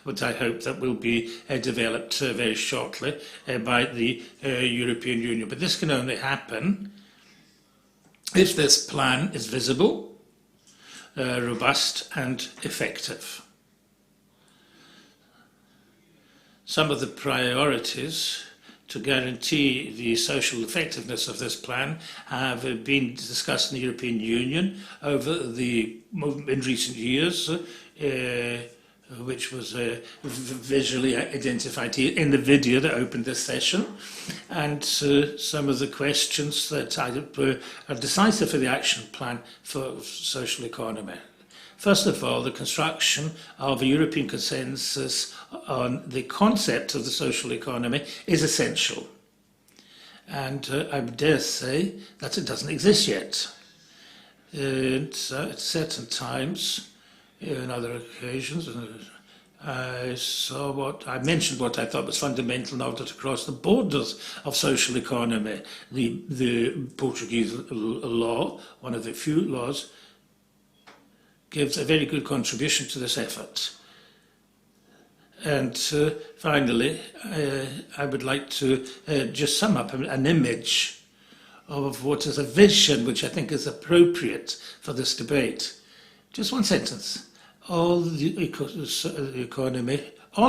which I hope that will be developed very shortly by the European Union. But this can only happen if this plan is visible, robust and effective. Some of the priorities to guarantee the social effectiveness of this plan have been discussed in the European Union in recent years, which was visually identified here in the video that opened this session. And some of the questions that are decisive for the action plan for social economy. First of all, the construction of a European consensus on the concept of the social economy is essential. And I dare say that it doesn't exist yet. At certain times, in other occasions, I mentioned what I thought was fundamental in order to cross the borders of social economy. The Portuguese law, one of the few laws, gives a very good contribution to this effort. And finally, I would like to just sum up an image of what is a vision which I think is appropriate for this debate. Just one sentence. All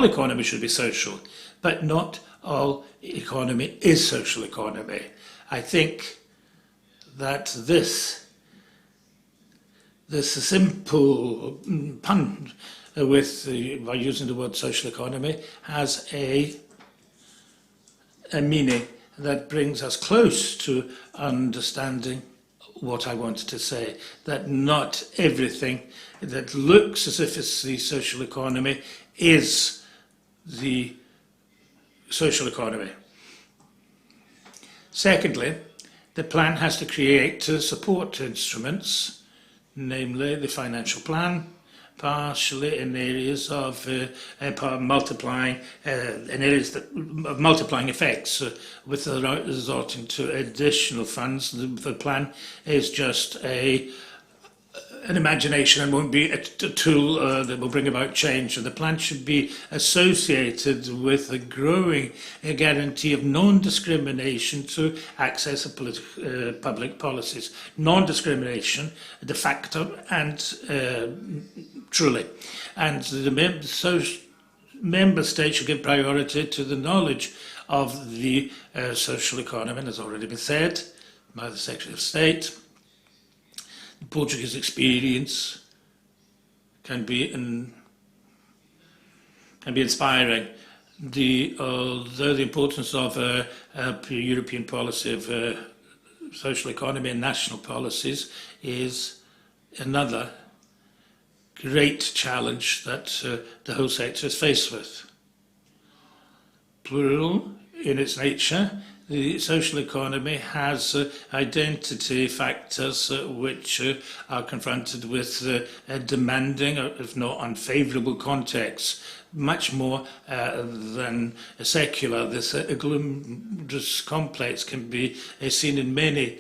economy should be social, but not all economy is social economy. I think that this simple pun by using the word social economy has a meaning that brings us close to understanding what I wanted to say, that not everything that looks as if it's the social economy is the social economy. Secondly, the plan has to create support instruments, namely the financial plan, partially in areas of multiplying effects, with resorting to additional funds. The plan is just an imagination and won't be a tool that will bring about change. And the plan should be associated with a growing guarantee of non-discrimination to access of public policies. Non-discrimination, de facto and truly. And the member states should give priority to the knowledge of the social economy, and has already been said by the Secretary of State. The Portuguese experience can be inspiring. Although the importance of a European policy of social economy and national policies is another great challenge that the whole sector is faced with. Plural in its nature, the social economy has identity factors which are confronted with demanding, if not unfavourable contexts, much more than secular. This complex can be seen in many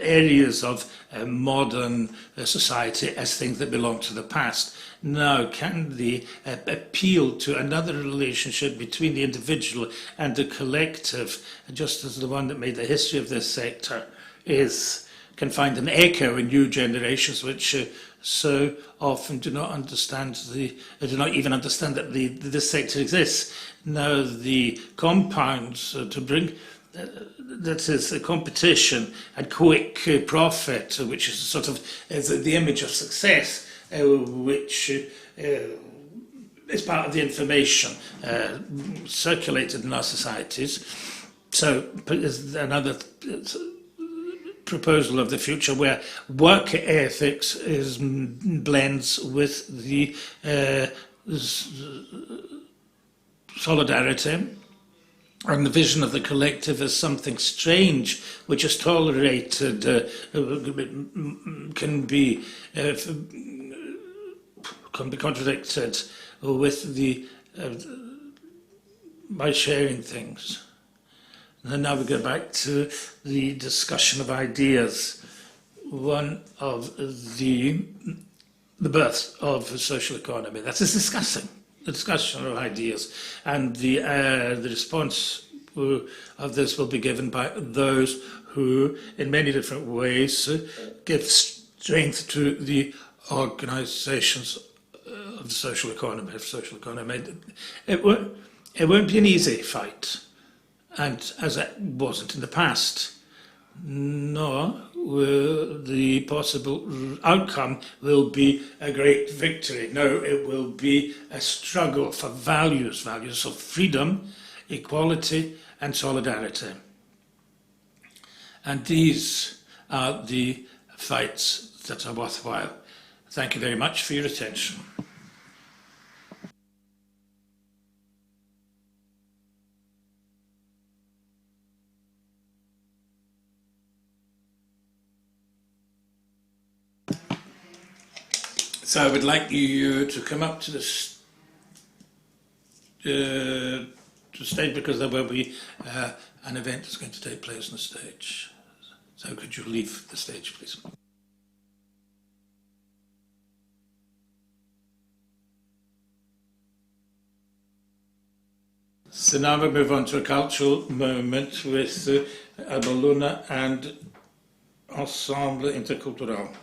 areas of modern society as things that belong to the past. Now, can the appeal to another relationship between the individual and the collective, just as the one that made the history of this sector, can find an echo in new generations which so often do not even understand that this sector exists. Now, the compounds to bring that is a competition and quick profit, which is the image of success, which is part of the information circulated in our societies. So there's another proposal of the future where work ethics blends with the solidarity, and the vision of the collective as something strange which is tolerated, can be contradicted with by sharing things. And now we go back to the discussion of ideas. One of the the birth of a social economy. That is the discussion of ideas, and the response of this will be given by those who, in many different ways, give strength to the organisations of the social economy. It won't be an easy fight, and as it wasn't in the past, nor will the possible outcome will be a great victory. No, it will be a struggle for values of freedom, equality and solidarity. And these are the fights that are worthwhile. Thank you very much for your attention. So I would like you to come up to the stage, because there will be an event that's going to take place on the stage. So could you leave the stage, please? So now we move on to a cultural moment with Abaluna and Ensemble Intercultural.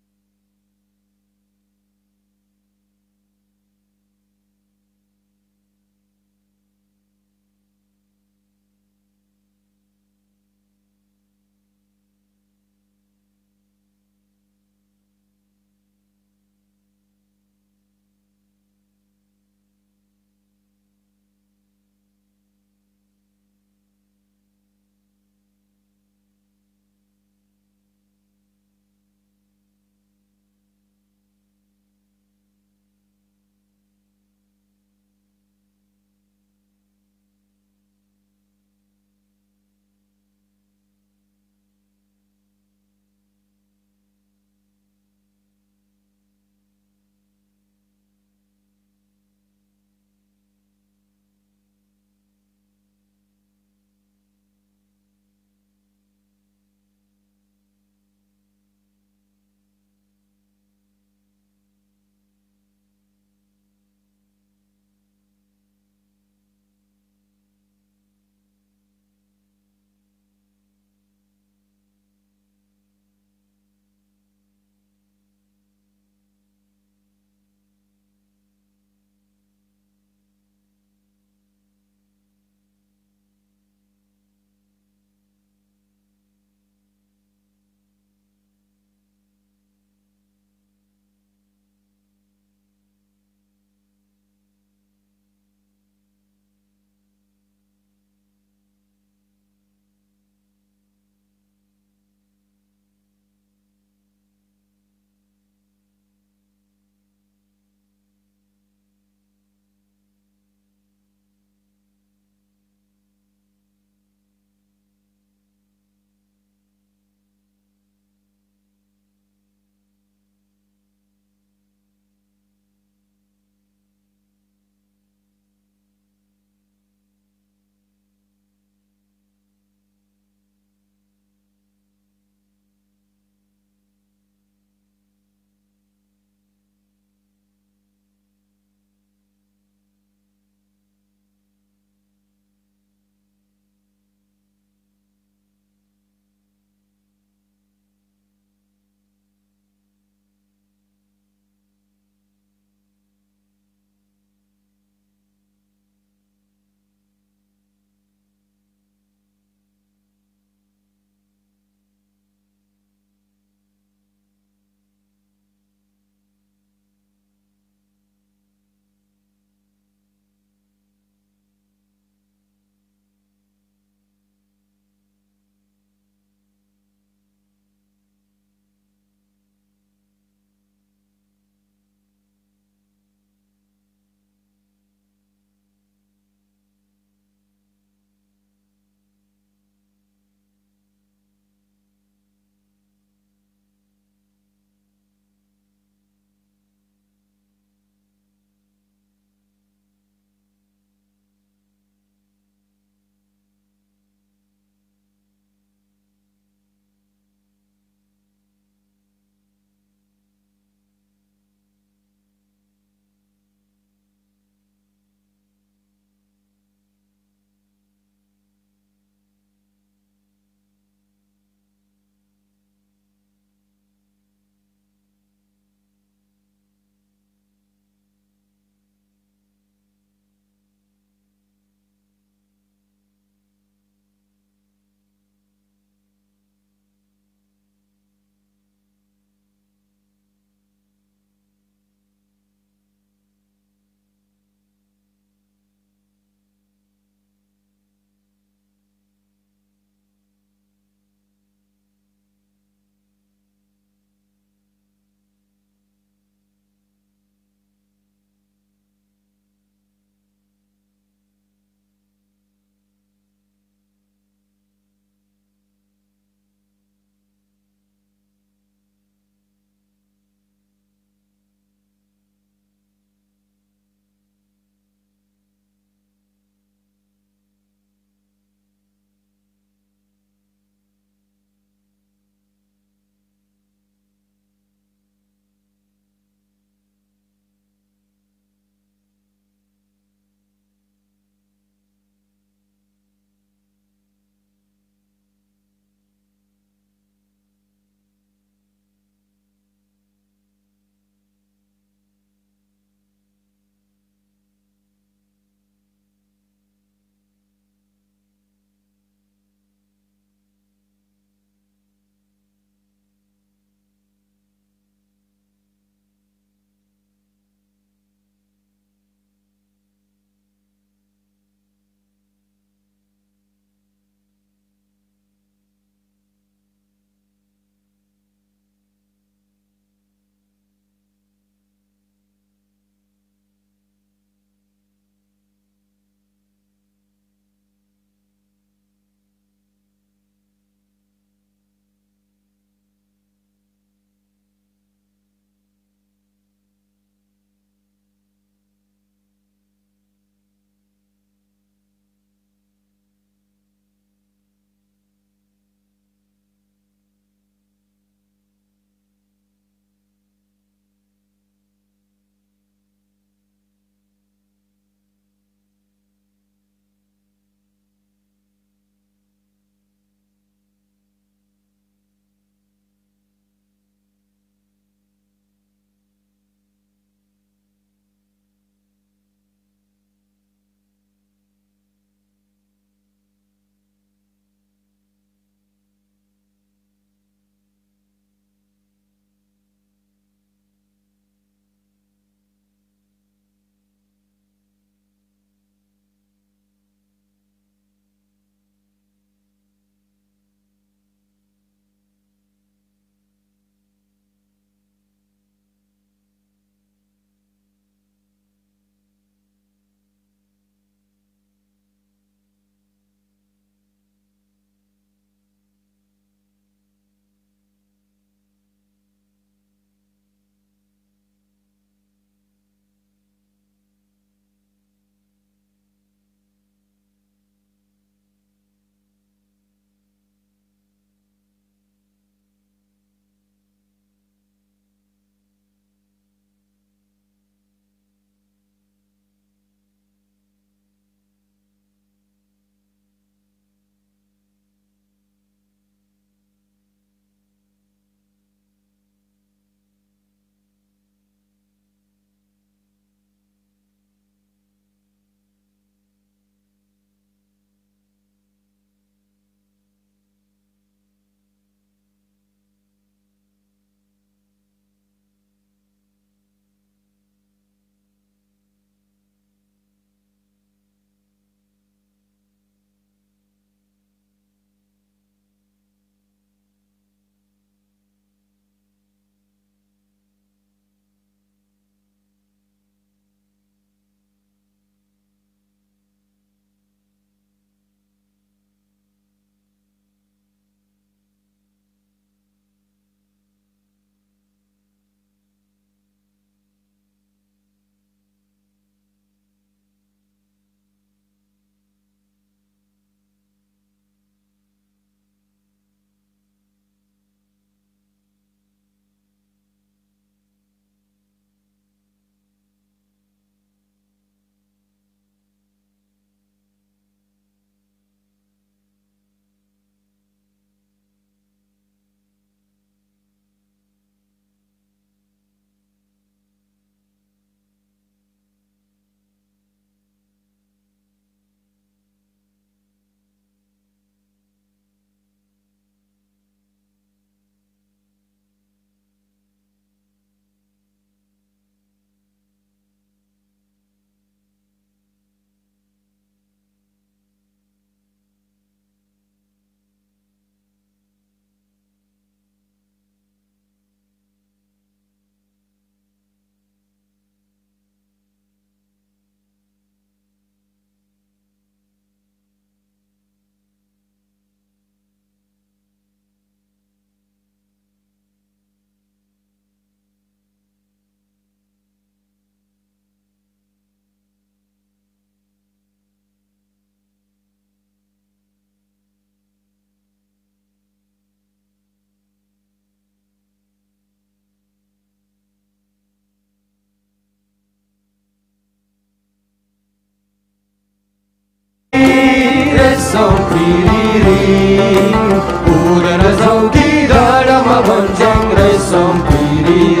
Resong piriring Udara zaugi darama banjang resong piriring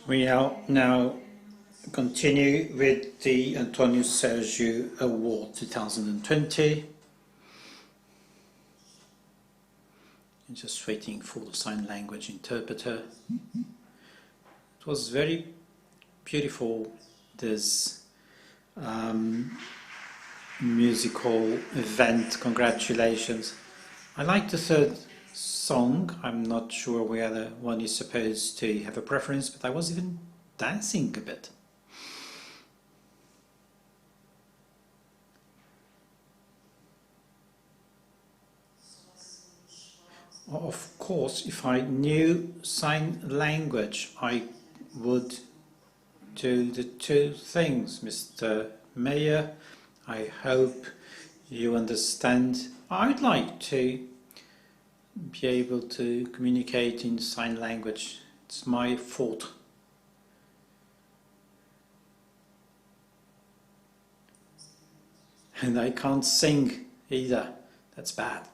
We now continue with the António Sérgio Award 2020. I'm just waiting for the sign language interpreter. It was very beautiful, this musical event. Congratulations. I like the third song. I'm not sure whether one is supposed to have a preference, but I was even dancing a bit. Of course, if I knew sign language, I would do the two things. Mr. Mayor, I hope you understand. I'd like to be able to communicate in sign language. It's my fault. And I can't sing either. That's bad.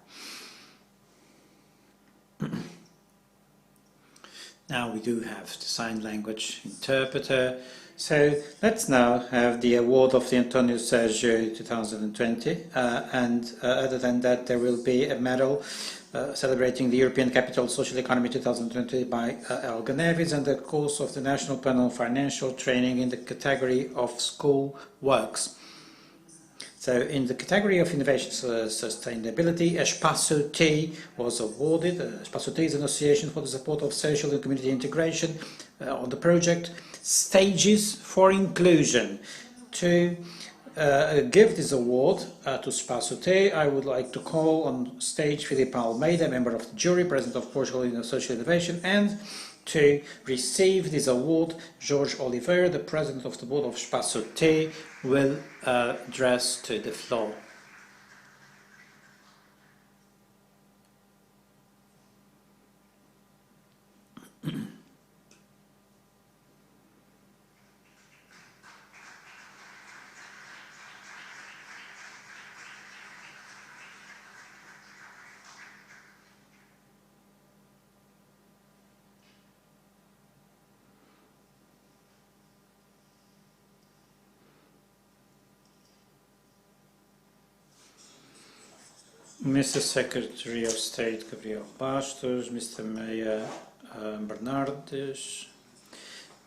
Now we do have the sign language interpreter. So let's now have the award of the António Sérgio 2020. Other than that, there will be a medal celebrating the European Capital Social Economy 2020 by Elga Neves, and the course of the National Panel Financial Training in the category of School Works. So in the category of Innovation Sustainability, Espaço T was awarded. Espaço T is an association for the support of social and community integration on the project Stages for Inclusion, to give this award to Espaço T, I would like to call on stage Filipe Almeida, member of the jury, President of Portugal in Social Innovation, and to receive this award, Jorge Oliveira, the President of the Board of Espaço T, will address to the floor. Mr. Secretary of State Gabriel Bastos, Mr. Mayor Bernardes,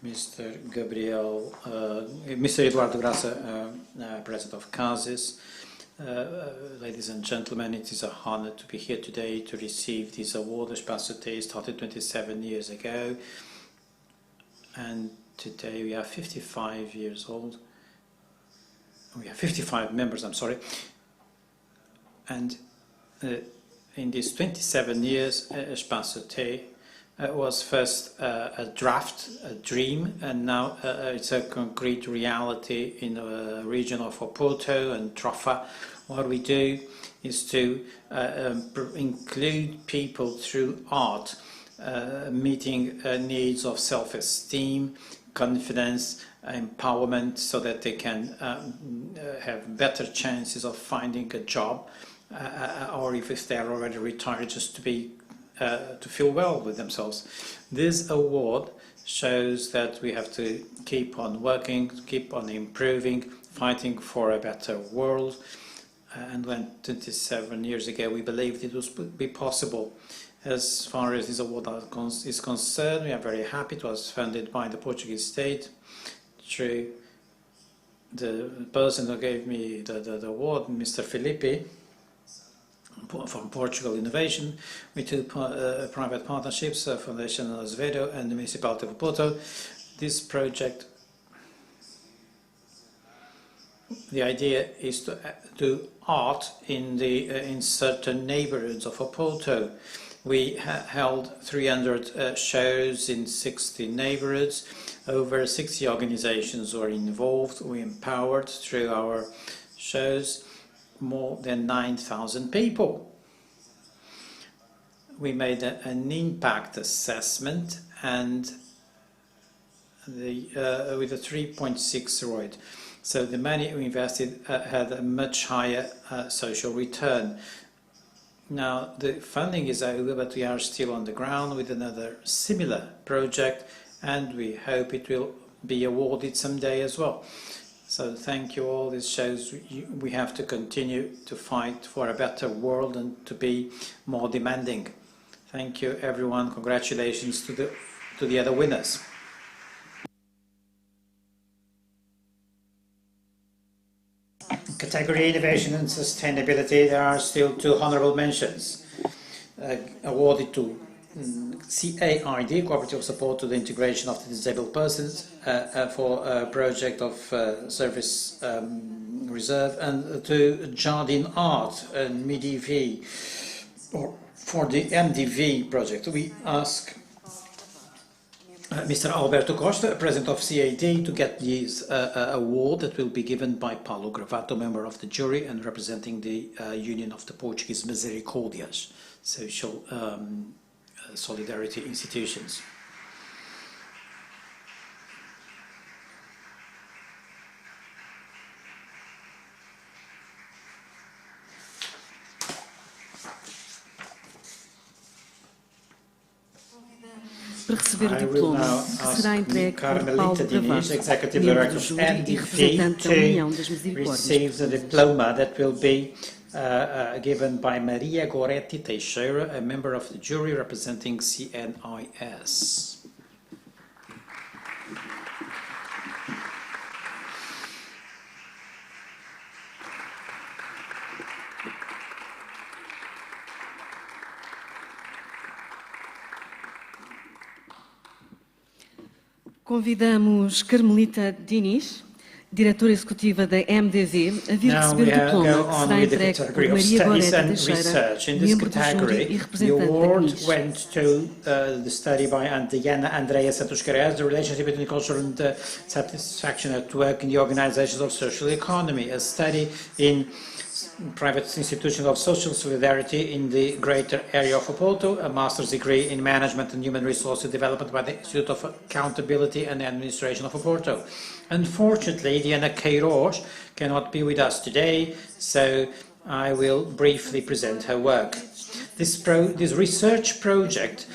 Mr. Eduardo Graça, President of CASIS. Ladies and gentlemen, it is an honor to be here today to receive this award. Espaço T started 27 years ago, and today we are 55 years old. We have 55 members, I'm sorry. And in these 27 years, Espaço T was first a draft, a dream, and now it's a concrete reality in the region of Oporto and Trofa. What we do is to include people through art, meeting needs of self-esteem, confidence, empowerment, so that they can have better chances of finding a job, or if they're already retired, just to be to feel well with themselves. This award shows that we have to keep on working, keep on improving, fighting for a better world. And when 27 years ago we believed it would be possible. As far as this award is concerned, we are very happy. It was funded by the Portuguese state through the person who gave me the award, Mr. Felipe, from Portugal Innovation, with two private partnerships, Foundation Azevedo and the Municipality of Oporto. This project, the idea is to do art in certain neighborhoods of Oporto. We held 300 shows in 60 neighborhoods. Over 60 organizations were involved. We empowered through our shows more than 9,000 people. We made an impact assessment, and with a 3.6 ROID. So the money we invested had a much higher social return. Now the funding is over, but we are still on the ground with another similar project, and we hope it will be awarded someday as well. So thank you all. This shows we have to continue to fight for a better world and to be more demanding. Thank you everyone. Congratulations to the other winners. Category Innovation and Sustainability, there are still two honourable mentions awarded to CAID, Cooperative Support to the Integration of the Disabled Persons, for a project of Service Reserve, and to Jardin Art and MDV, or for the MDV project. We ask Mr. Alberto Costa, President of CAD, to get this award that will be given by Paulo Gravato, member of the jury and representing the Union of the Portuguese Misericordias, social solidarity institutions. Para receber o diploma, que será entregue por Paulo Gravato, membro do júri e representante da União das Misericórdias. Receives a diploma that will be given by Maria Goretti Teixeira, a member of the jury representing CNIS. Convidamos Carmelita Diniz, Diretora executiva da MDV, a vir Now receber we o diploma go que on será with the entregue por category of Maria studies Gorete and Teixeira, research. In this membro do júri e category, the representante da award CNIS. went to the study by Diana Andrea Santos Carreras, the relationship between culture and satisfaction at work in the organizations of social economy, a study in private institutions of social solidarity in the greater area of Oporto, a master's degree in management and human resources development by the Institute of Accountability and Administration of Oporto. Unfortunately, Diana Queiroz cannot be with us today, so I will briefly present her work. This research project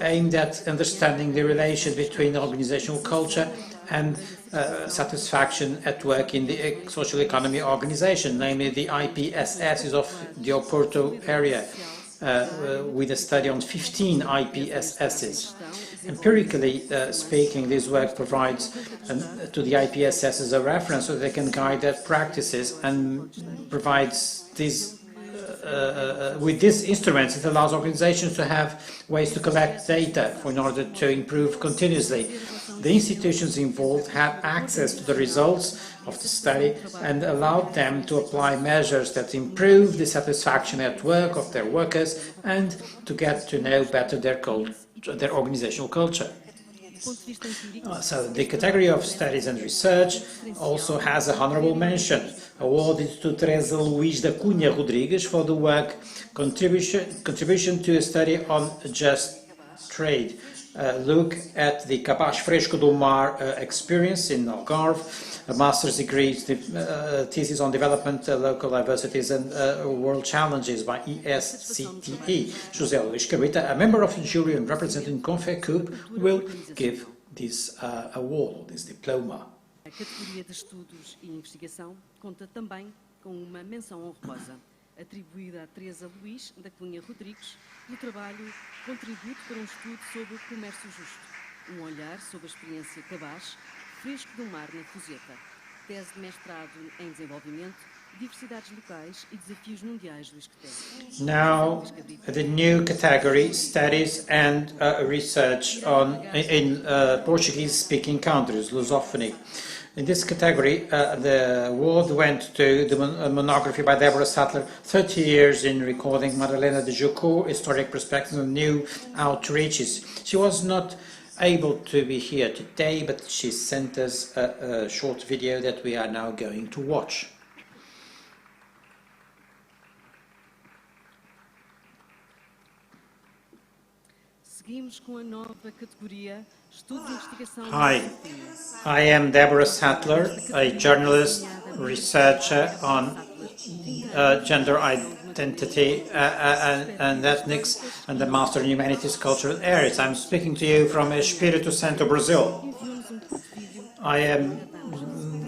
aimed at understanding the relation between organizational culture and satisfaction at work in the social economy organization, namely the IPSSs of the Oporto area, with a study on 15 IPSSs. Empirically speaking, this work provides to the IPSSs a reference so they can guide their practices and provides these with these instruments, it allows organizations to have ways to collect data in order to improve continuously. The institutions involved had access to the results of the study and allowed them to apply measures that improve the satisfaction at work of their workers and to get to know better their organizational culture. So the category of studies and research also has a honorable mention, awarded to Teresa Luís da Cunha Rodrigues for the work contribution to a study on just trade. Look at the Capaz Fresco do Mar experience in Algarve, a master's degree thesis on development, local diversities and world challenges by ESCTE. José Luís Cabrita, a member of the jury and representing Confecoop, will give this award, this diploma. A categoria de estudos e investigação conta também com uma menção honrosa, atribuída a Teresa Luís da Cunha Rodrigues, pelo trabalho Contributo para um estudo sobre o comércio justo, olhar sobre a experiência cabaz, fresco do mar na Fuseta, tese de mestrado em desenvolvimento, diversidades locais e desafios mundiais do esquetel. Now, the new category, studies and research in Portuguese-speaking countries, Lusophony. In this category, the award went to the monography by Deborah Sattler, 30 years in recording Madalena de Jucu, historic perspectives and new outreaches. She was not able to be here today, but she sent us a short video that we are now going to watch. Seguimos com a nova categoria Estudos e Investigação. Hi, I am Deborah Sattler, a journalist, researcher on gender identity and ethnics and the Master in Humanities Cultural Areas. I'm speaking to you from Espírito Santo, Brazil. I am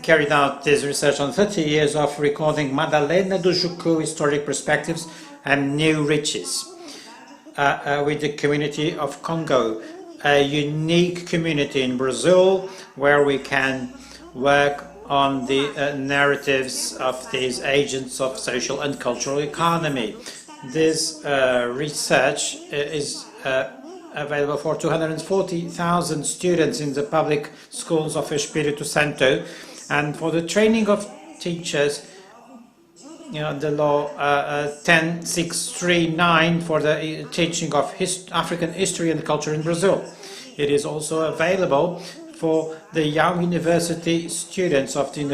carried out this research on 30 years of recording Madalena do Jucu historic perspectives and new riches. With the community of Congo, a unique community in Brazil where we can work on the narratives of these agents of social and cultural economy. This research is available for 240,000 students in the public schools of Espírito Santo, and for the training of teachers, the law 10639 for the teaching of African history and culture in Brazil. It is also available for the young university students of the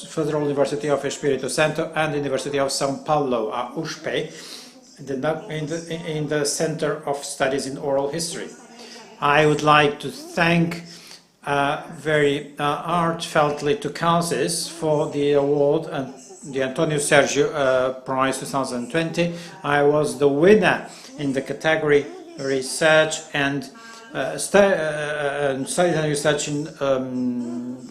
Federal University of Espírito Santo and the University of São Paulo, USP, in the Center of Studies in Oral History. I would like to thank very heartfeltly to CASIS for the award and the Antonio Sérgio Prize 2020. I was the winner in the category Research and Studies and Research in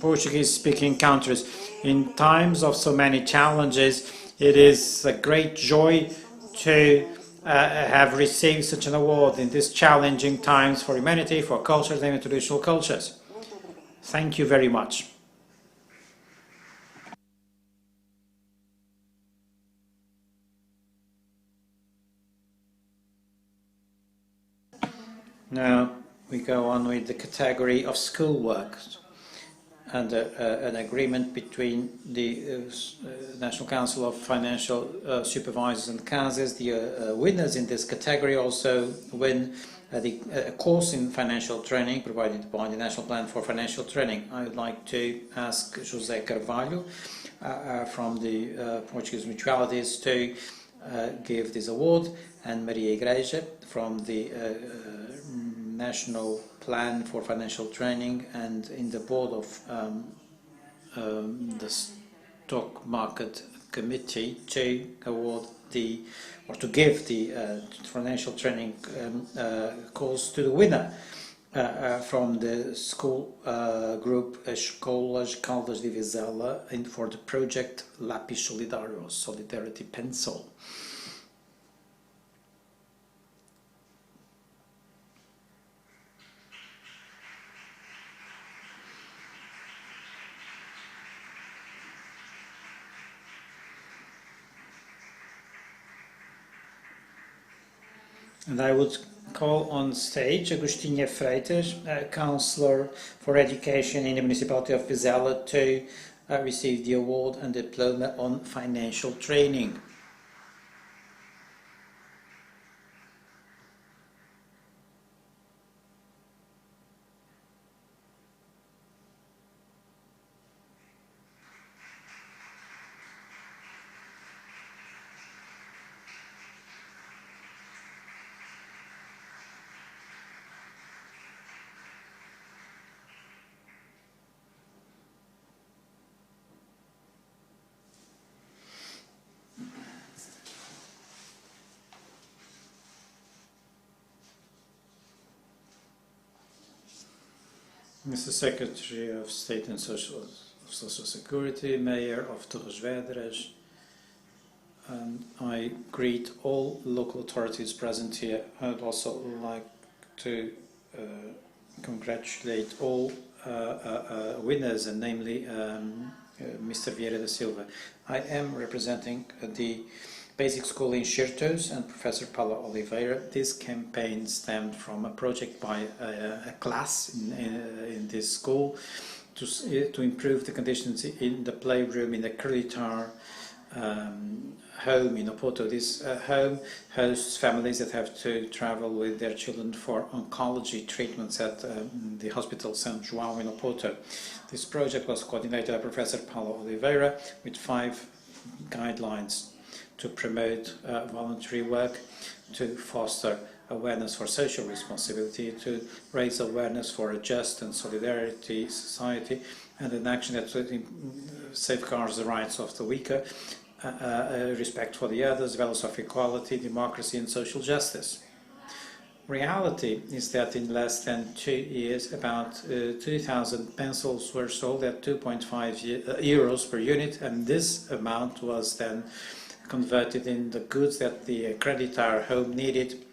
Portuguese-speaking countries. In times of so many challenges, it is a great joy to have received such an award in these challenging times for humanity, for cultures and traditional cultures. Thank you very much. Now we go on with the category of schoolwork. under an agreement between the National Council of Financial Supervisors and CASES. The winners in this category also win a course in financial training provided by the National Plan for Financial Training. I would like to ask José Carvalho from the Portuguese Mutualities to give this award, and Maria Igreja from the National Plan for Financial Training and in the board of the Stock Market Committee to award to give the financial training course to the winner from the school group Escolas Caldas de Vizela for the project Lápis Solidário, Solidarity Pencil. And I would call on stage Agostinha Freitas, Councillor for Education in the Municipality of Vizela, to receive the award and diploma on financial training. Mr. Secretary of State and Social Security, Mayor of Torres Vedras, I greet all local authorities present here. I would also like to congratulate all winners, and namely Mr. Vieira da Silva. I am representing the Basic School in Xertos and Professor Paula Oliveira. This campaign stemmed from a project by a class in this school to improve the conditions in the playroom in the Creditar home in Oporto. This home hosts families that have to travel with their children for oncology treatments at the Hospital São João in Oporto. This project was coordinated by Professor Paula Oliveira with 5 guidelines to promote voluntary work, to foster awareness for social responsibility, to raise awareness for a just and solidarity society, and an action that safeguards the rights of the weaker, respect for the others, values of equality, democracy and social justice. Reality is that in less than 2 years, about 2,000 pencils were sold at 2.5 euros per unit, and this amount was then converted in the goods that the Creditar home needed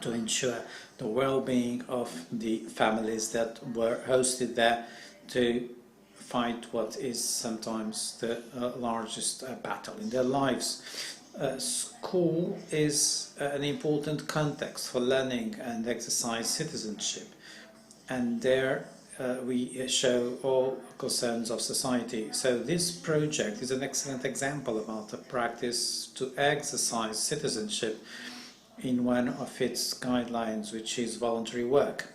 to ensure the well-being of the families that were hosted there, to fight what is sometimes the largest battle in their lives. School is an important context for learning and exercise citizenship, and there we show all concerns of society. So this project is an excellent example about the practice to exercise citizenship in one of its guidelines, which is voluntary work.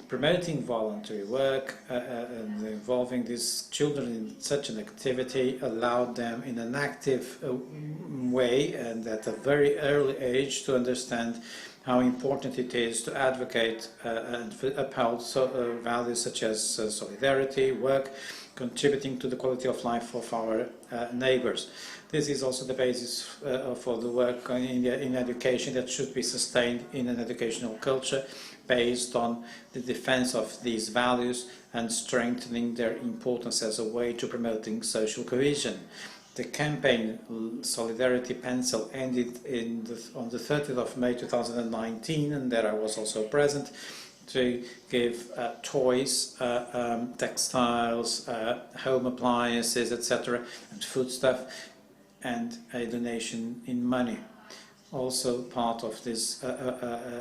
Promoting voluntary work and involving these children in such an activity allowed them in an active way and at a very early age to understand how important it is to advocate and uphold values such as solidarity, work, contributing to the quality of life of our neighbours. This is also the basis for the work in education that should be sustained in an educational culture based on the defence of these values and strengthening their importance as a way to promoting social cohesion. The campaign Solidarity Pencil ended on the 30th of May 2019, and there I was also present to give toys, textiles, home appliances, etc., and foodstuff, and a donation in money. Also, part of this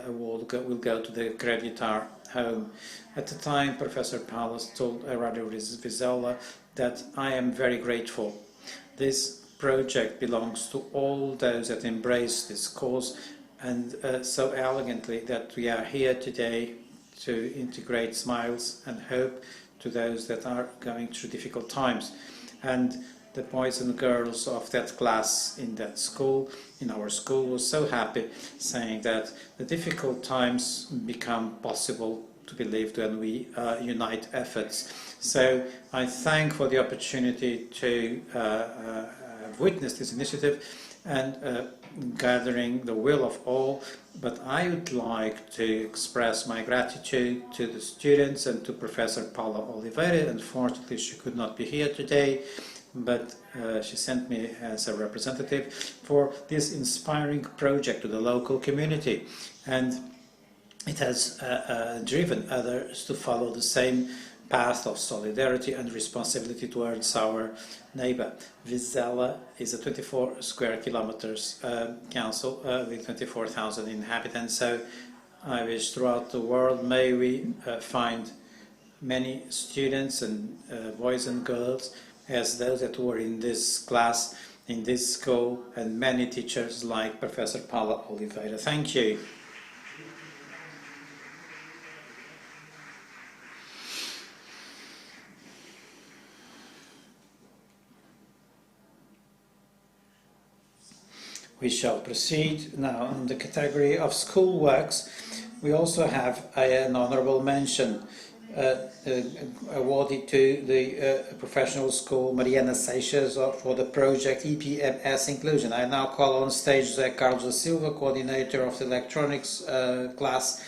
award will go to the Creditar home. At the time, Professor Paulus told Radio Vizela that I am very grateful. This project belongs to all those that embrace this cause, and so elegantly that we are here today to integrate smiles and hope to those that are going through difficult times. And the boys and girls of that class in that school, in our school, were so happy, saying that the difficult times become possible to be lived when we unite efforts. So I thank for the opportunity to witness this initiative and gathering the will of all, but I would like to express my gratitude to the students and to Professor Paula Oliveira. Unfortunately, she could not be here today, but she sent me as a representative for this inspiring project to the local community, and it has driven others to follow the same path of solidarity and responsibility towards our neighbor. Vizela is a 24 square kilometers council with 24,000 inhabitants, so I wish throughout the world may we find many students and boys and girls as those that were in this class, in this school, and many teachers like Professor Paula Oliveira. Thank you. We shall proceed now on the category of school works. We also have an honourable mention awarded to the professional school Mariana Seixas for the project EPMS Inclusion. I now call on stage José Carlos da Silva, coordinator of the electronics class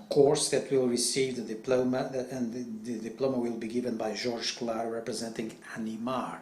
course that will receive the diploma, and the diploma will be given by Jorge Clar representing Animar.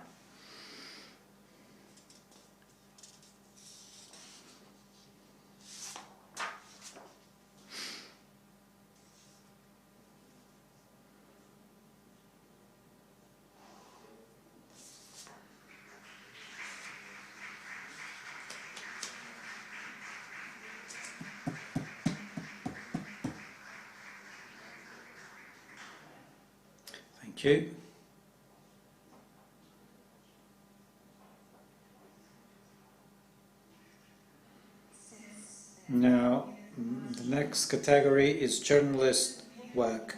Thank you. Now, the next category is journalist work.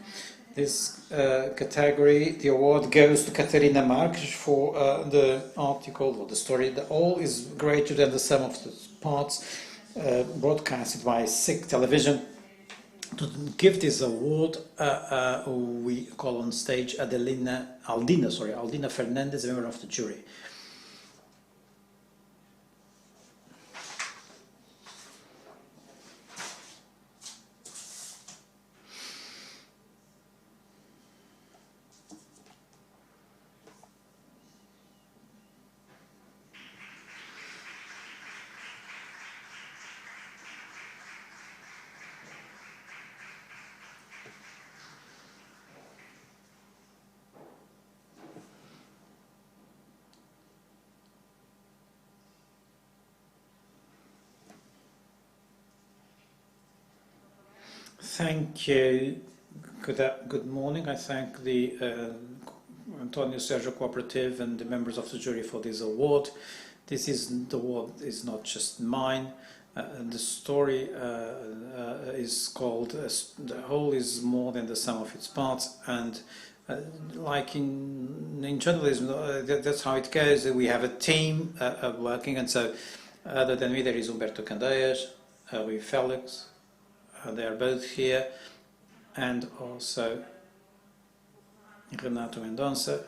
This category, the award goes to Catarina Marques for the article or the story, "The All is Greater Than the Sum of the Parts," broadcasted by SIC Television. To give this award, we call on stage Aldina Fernandez, a member of the jury. Thank you. Good morning. I thank the Antonio Sérgio Cooperative and the members of the jury for this award. The award is not just mine. The story is called "The Whole is More Than the Sum of Its Parts," and like in journalism, that's how it goes. We have a team working, and so other than me there is Humberto Candeias, with Felix. They are both here, and also Renato Mendonça,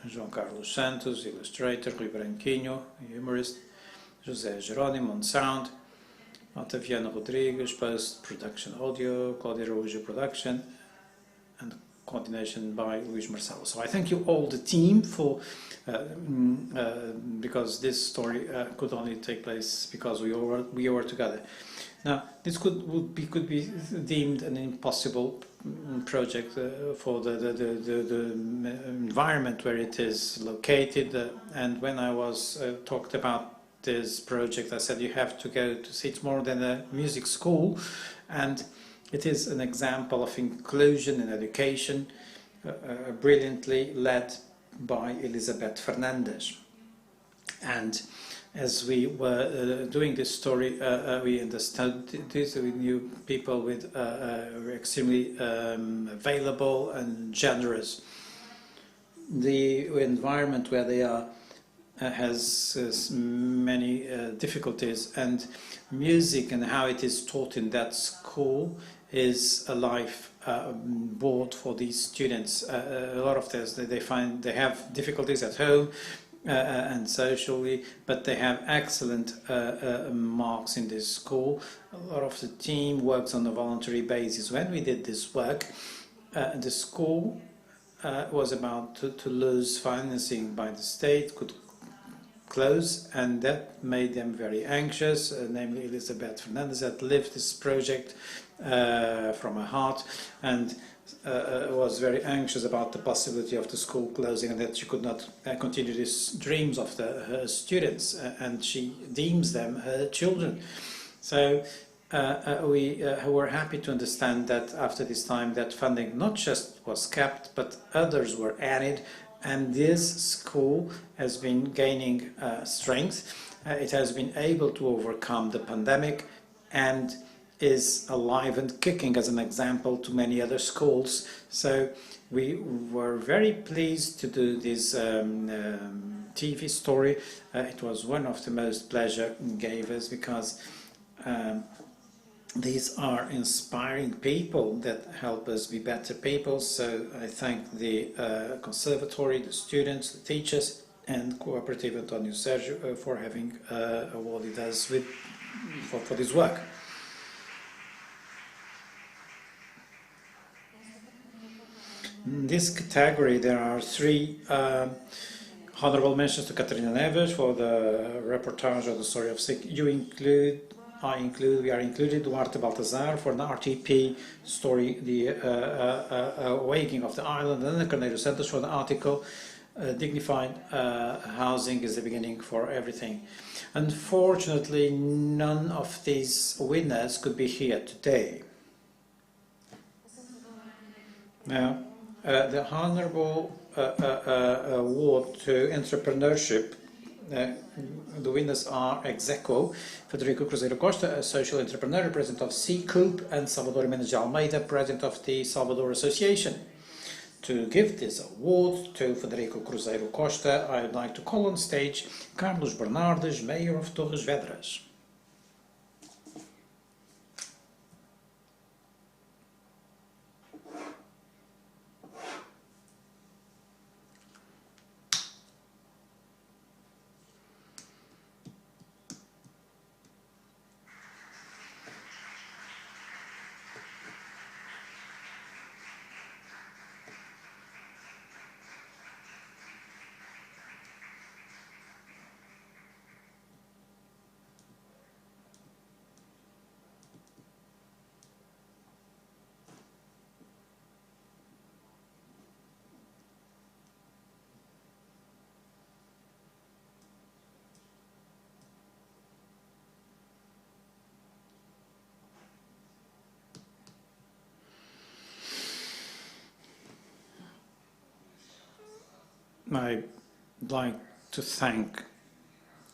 João Carlos Santos, illustrator, Rui Branquinho, humorist, José Jerónimo on sound, Otaviano Rodrigues, post-production audio, Claudia Araújo production, and coordination by Luís Marcelo. So I thank you all, the team, for because this story could only take place because we were together. Now, this could be deemed an impossible project for the environment where it is located. And when I was talked about this project. I said you have to go to see it more than a music school, and it is an example of inclusion in education, brilliantly led by Elizabeth Fernandes. And as we were doing this story, we understood this. We knew people with were extremely available and generous. The environment where they are has many difficulties, and music and how it is taught in that school is a life board for these students. A lot of this, they find they have difficulties at home and socially, but they have excellent marks in this school. A lot of the team works on a voluntary basis. When we did this work, the school was about to lose financing by the state, could close, and that made them very anxious, namely Elizabeth Fernandes, that lived this project from her heart, and was very anxious about the possibility of the school closing, and that she could not continue these dreams of her students, and she deems them her children. So we were happy to understand that after this time that funding not just was kept, but others were added, and this school has been gaining strength. It has been able to overcome the pandemic and is alive and kicking as an example to many other schools. So we were very pleased to do this TV story. It was one of the most pleasure it gave us, because these are inspiring people that help us be better people. So I thank the conservatory, the students, the teachers, and Cooperative António Sérgio for having awarded us with for this work. In this category there are three honorable mentions to Catarina Neves for the reportage of the story of sick. We are included Duarte Baltazar for the RTP story, the awakening of the island, and then Carneiro Santos for the article Dignified Housing is the Beginning for Everything. Unfortunately, none of these winners could be here today. Now, the Honourable Award to Entrepreneurship, the winners are ex aequo Federico Cruzeiro Costa, a social entrepreneur, president of C Coop, and Salvador Mendes de Almeida, president of the Salvador Association. To give this award to Federico Cruzeiro Costa, I would like to call on stage Carlos Bernardes, Mayor of Torres Vedras. I'd like to thank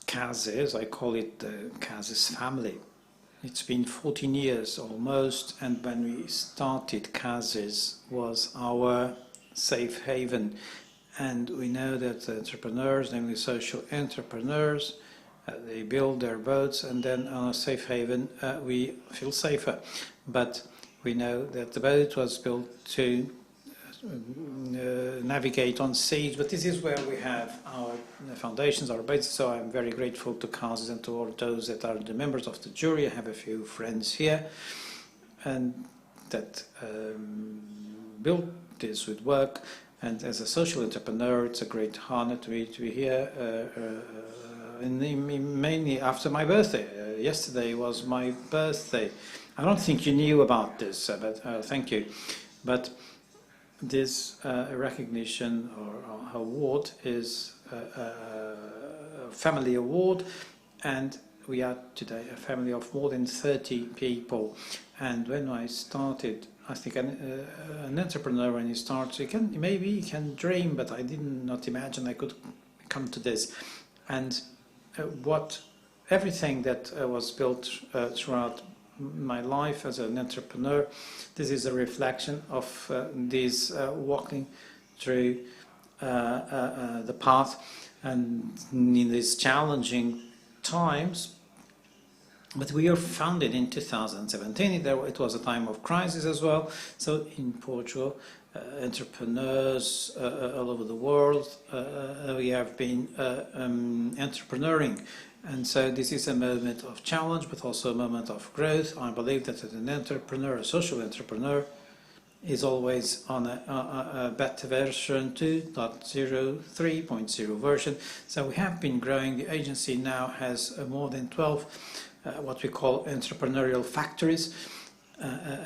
CASES. I call it the CASES family. It's been 14 years almost, and when we started, CASES was our safe haven. And we know that entrepreneurs, namely social entrepreneurs, they build their boats, and then on a safe haven we feel safer. But we know that the boat was built to navigate on seas, but this is where we have our foundations, our bases. So I'm very grateful to CASES and to all those that are the members of the jury. I have a few friends here and that built this with work, and as a social entrepreneur it's a great honor to be here mainly after my birthday. Yesterday was my birthday. I don't think you knew about this, but thank you. But this recognition or award is a family award, and we are today a family of more than 30 people. And when I started, I think an entrepreneur, when he starts, maybe he can dream, but I did not imagine I could come to this. And everything that was built throughout my life as an entrepreneur, this is a reflection of this walking through the path, and in these challenging times. But we are founded in 2017. It was a time of crisis as well. So in Portugal, entrepreneurs all over the world, we have been entrepreneuring. And so this is a moment of challenge, but also a moment of growth. I believe that an entrepreneur, a social entrepreneur, is always on a beta version 2.0, 3.0 version. So we have been growing. The agency now has more than 12 what we call entrepreneurial factories,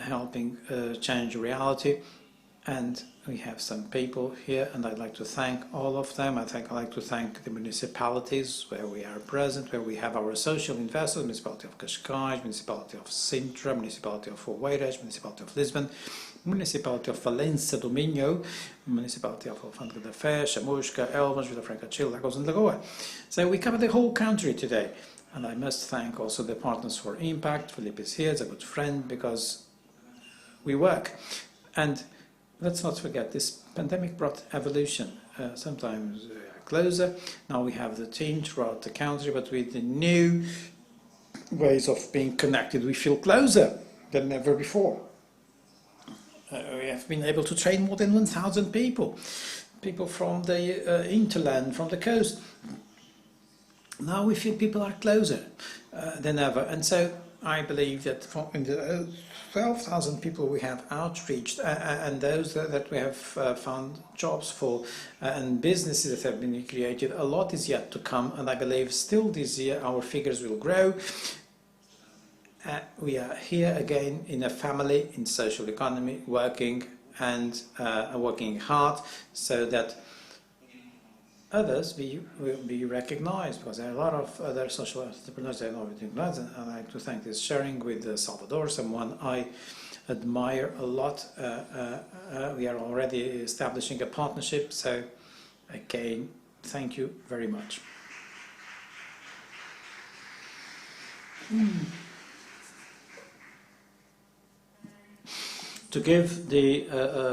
helping change reality. And we have some people here, and I'd like to thank all of them. I'd like to thank the municipalities where we are present, where we have our social investors: Municipality of Cascais, Municipality of Sintra, Municipality of Oeiras, Municipality of Lisbon, Municipality of Valença do Minho, Municipality of Alfândega da Fé, Chamusca, Elvas, Vila Franca Chile, Lagos and Lagoa. So we cover the whole country today. And I must thank also the Partners for Impact. Felipe is here, is a good friend, because we work. And let's not forget, this pandemic brought evolution. Sometimes closer. Now we have the team throughout the country, but with the new ways of being connected, we feel closer than ever before. We have been able to train more than 1,000 people from the hinterland, from the coast. Now we feel people are closer than ever. And so I believe that in the 12,000 people we have outreached, and those that we have found jobs for, and businesses that have been created, a lot is yet to come. And I believe still this year our figures will grow. We are here again in a family, in social economy, working and working hard, so that others will be recognized, because there are a lot of other social entrepreneurs that are not recognized. And I'd like to thank this sharing with Salvador, someone I admire a lot. We are already establishing a partnership, so again, thank you very much. To give the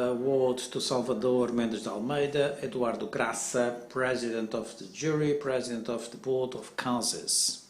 award to Salvador Mendes de Almeida, Eduardo Graça, President of the Jury, President of the Board of CASES.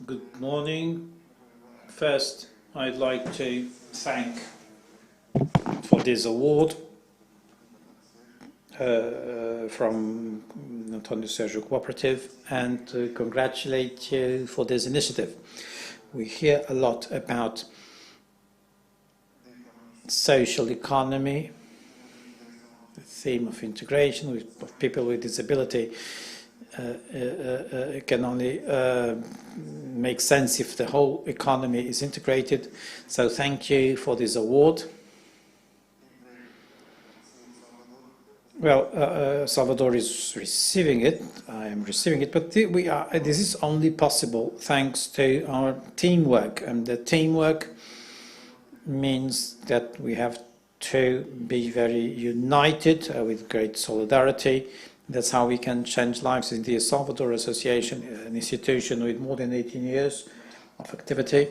Good morning. First, I'd like to thank for this award from António Sérgio Cooperative, and to congratulate you for this initiative. We hear a lot about social economy, the theme of integration of people with disability. It can only make sense if the whole economy is integrated. So thank you for this award. Well, Salvador is receiving it, I am receiving it, but this is only possible thanks to our teamwork. And the teamwork means that we have to be very united with great solidarity. That's how we can change lives. In the Salvador Association, an institution with more than 18 years of activity,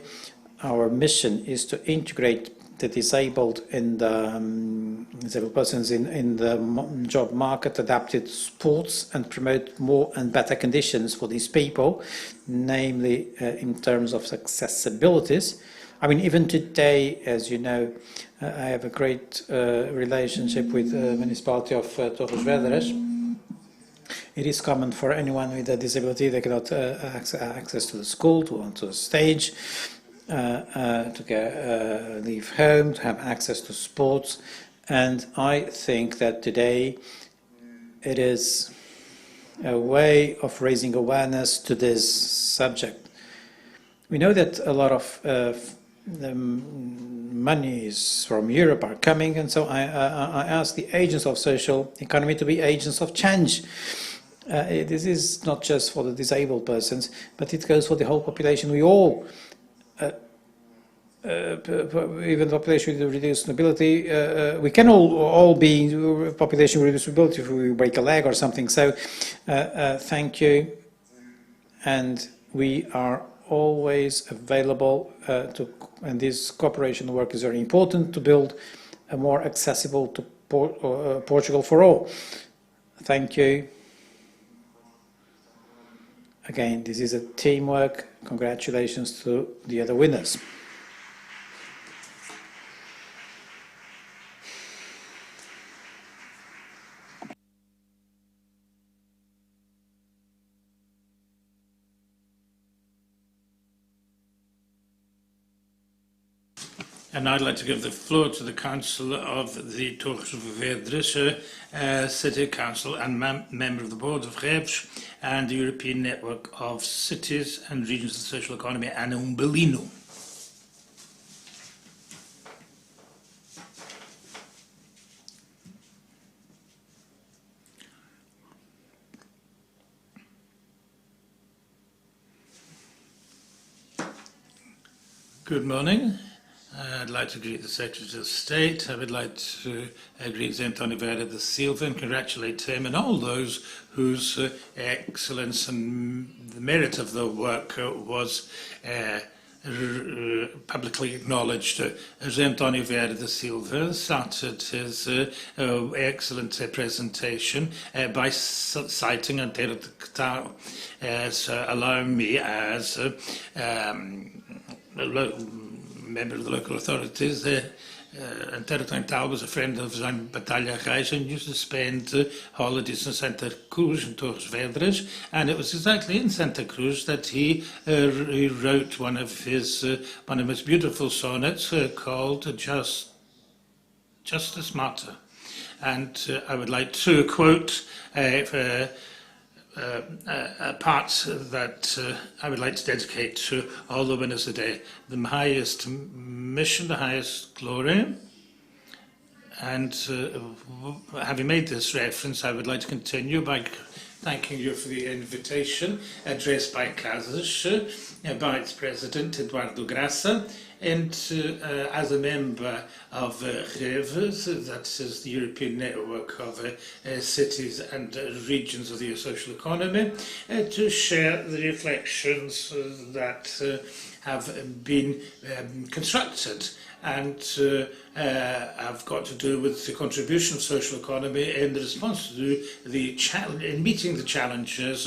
our mission is to integrate the disabled and disabled persons in the job market, adapted sports, and promote more and better conditions for these people, namely in terms of accessibilities. I mean, even today, as you know, I have a great relationship with the municipality of Torres Vedras. It is common for anyone with a disability that cannot access to the school, to onto the stage, to leave home, to have access to sports. And I think that today it is a way of raising awareness to this subject. We know that a lot of the monies from Europe are coming, and so I ask the agents of social economy to be agents of change. This is not just for the disabled persons, but it goes for the whole population. We all, even the population with reduced mobility, we can all be population with reduced mobility if we break a leg or something. So thank you, and we are always available and this cooperation work is very important to build a more accessible to Portugal for all. Thank you. Again, this is a teamwork. Congratulations to the other winners. And I'd like to give the floor to the Councillor of the Torres Vedras City Council and member of the Board of Reps and the European Network of Cities and Regions of the Social Economy, Ana Umbelino. Good morning. I'd like to greet the Secretary of State. I would like to greet António Vieira da Silva and congratulate him and all those whose excellence and the merit of their work was publicly acknowledged. As António Vieira da Silva started his excellent presentation by citing Antero de Catal, allowing me as member of the local authorities. Antero de Catal was a friend of Jean Batalha Reis and used to spend holidays in Santa Cruz in Torres Vedras, and it was exactly in Santa Cruz that he wrote one of his most beautiful sonnets called Justice Mater. And I would like to quote a part that I would like to dedicate to all the winners today. The highest mission, the highest glory. And having made this reference, I would like to continue by thanking you for the invitation addressed by CASAS, by its president, Eduardo Graça, and as a member of REVES, that is the European Network of Cities and Regions of the Social Economy, to share the reflections that have been constructed and have got to do with the contribution of social economy in the response to the challenge, in meeting the challenges,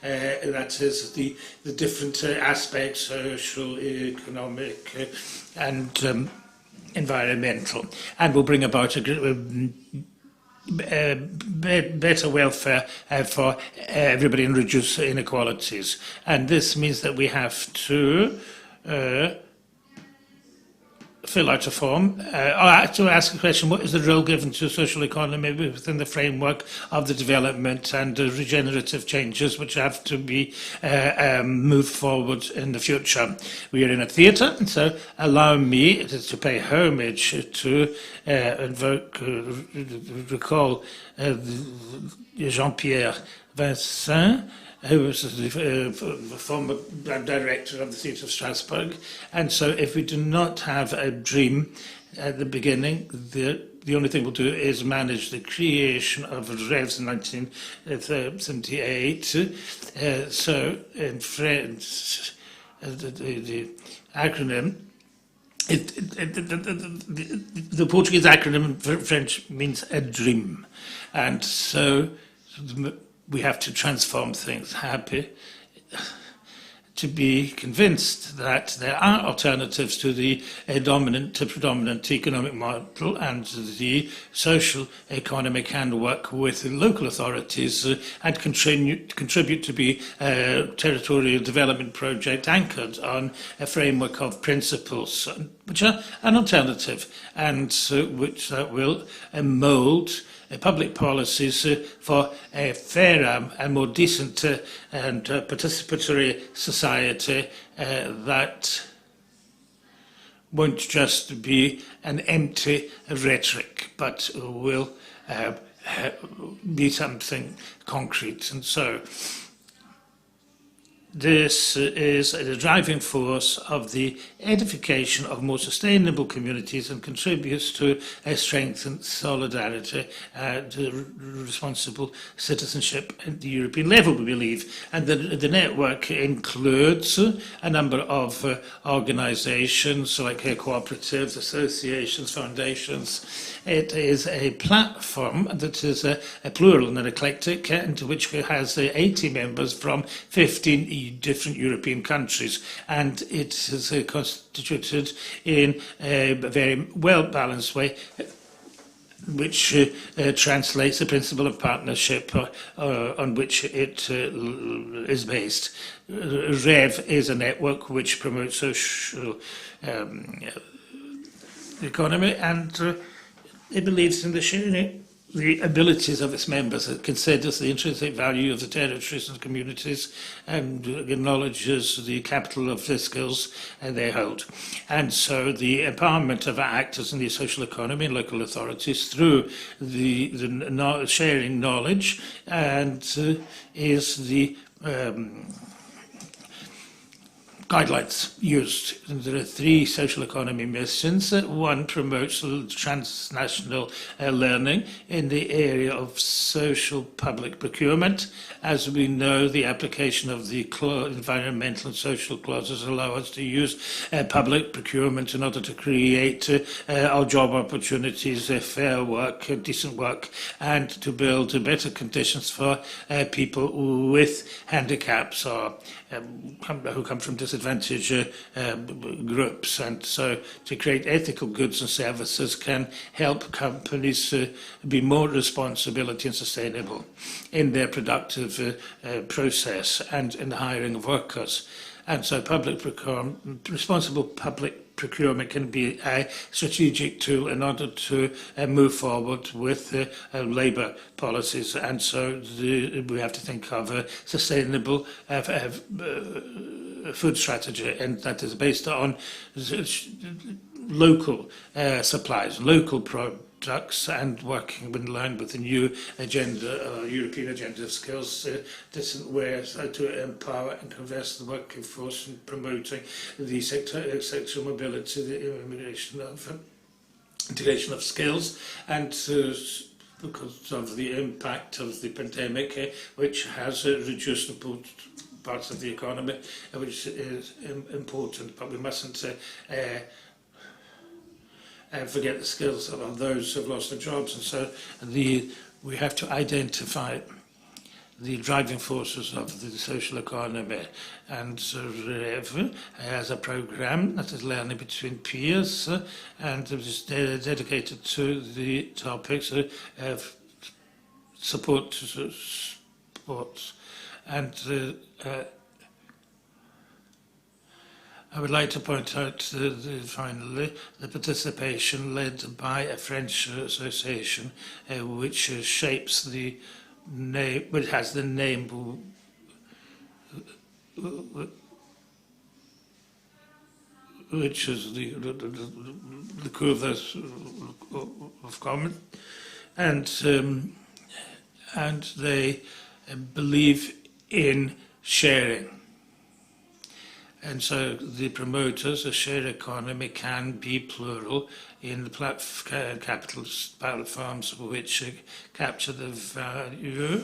that is the different aspects, social, economic, and environmental, and will bring about a better welfare for everybody and reduce inequalities. And this means that we have to fill out a form, or to ask a question: what is the role given to social economy within the framework of the development and regenerative changes which have to be moved forward in the future? We are in a theatre, and so allow me to pay homage to recall Jean-Pierre Vincent, who was the former director of the Theatre of Strasbourg. And so if we do not have a dream at the beginning, the only thing we'll do is manage the creation of REVS in 1978. So in French, the acronym, the Portuguese acronym in French means a dream. And so we have to transform things. Happy. to be convinced that there are alternatives to the predominant economic model, and the social economy can work with local authorities and contribute to be a territorial development project anchored on a framework of principles which are an alternative and which will mould public policies for a fairer and more decent and participatory society that won't just be an empty rhetoric, but will be something concrete. And so this is the driving force of the edification of more sustainable communities and contributes to a strengthened solidarity and responsible citizenship at the European level, we believe. And the network includes a number of organisations like cooperatives, associations, foundations. It is a platform that is a plural and eclectic, and which has 80 members from 15 different European countries, and it is constituted in a very well-balanced way, which translates the principle of partnership on which it is based. REV is a network which promotes social economy, and it believes in the sharing the abilities of its members. It considers the intrinsic value of the territories and communities and acknowledges the capital of the skills they hold. And so the empowerment of actors in the social economy and local authorities through the sharing knowledge and is the guidelines used. There are 3 social economy missions. One promotes transnational learning in the area of social public procurement. As we know, the application of the environmental and social clauses allow us to use public procurement in order to create our job opportunities, fair work, decent work, and to build better conditions for people with handicaps or who come from disadvantaged groups. And so to create ethical goods and services can help companies be more responsibility and sustainable in their productive process and in the hiring of workers. And so responsible public procurement can be a strategic tool in order to move forward with labour policies. And so we have to think of a sustainable food strategy, and that is based on local supplies, local products, and working in line with the new agenda, European agenda of skills, different ways to empower and converse the working force and promoting the sexual mobility, the integration of skills, and because of the impact of the pandemic, which has reduced parts of the economy, which is important, but we mustn't forget the skills of those who have lost their jobs. And so we have to identify the driving forces of the social economy. And so REV has a programme that is learning between peers, and it is dedicated to the topics of support to sports. And I would like to point out finally the participation led by a French association which shapes the name, which has the name which is the curve of common, and they believe in sharing. And so the promoters, a shared economy, can be plural in the capital platforms which capture the value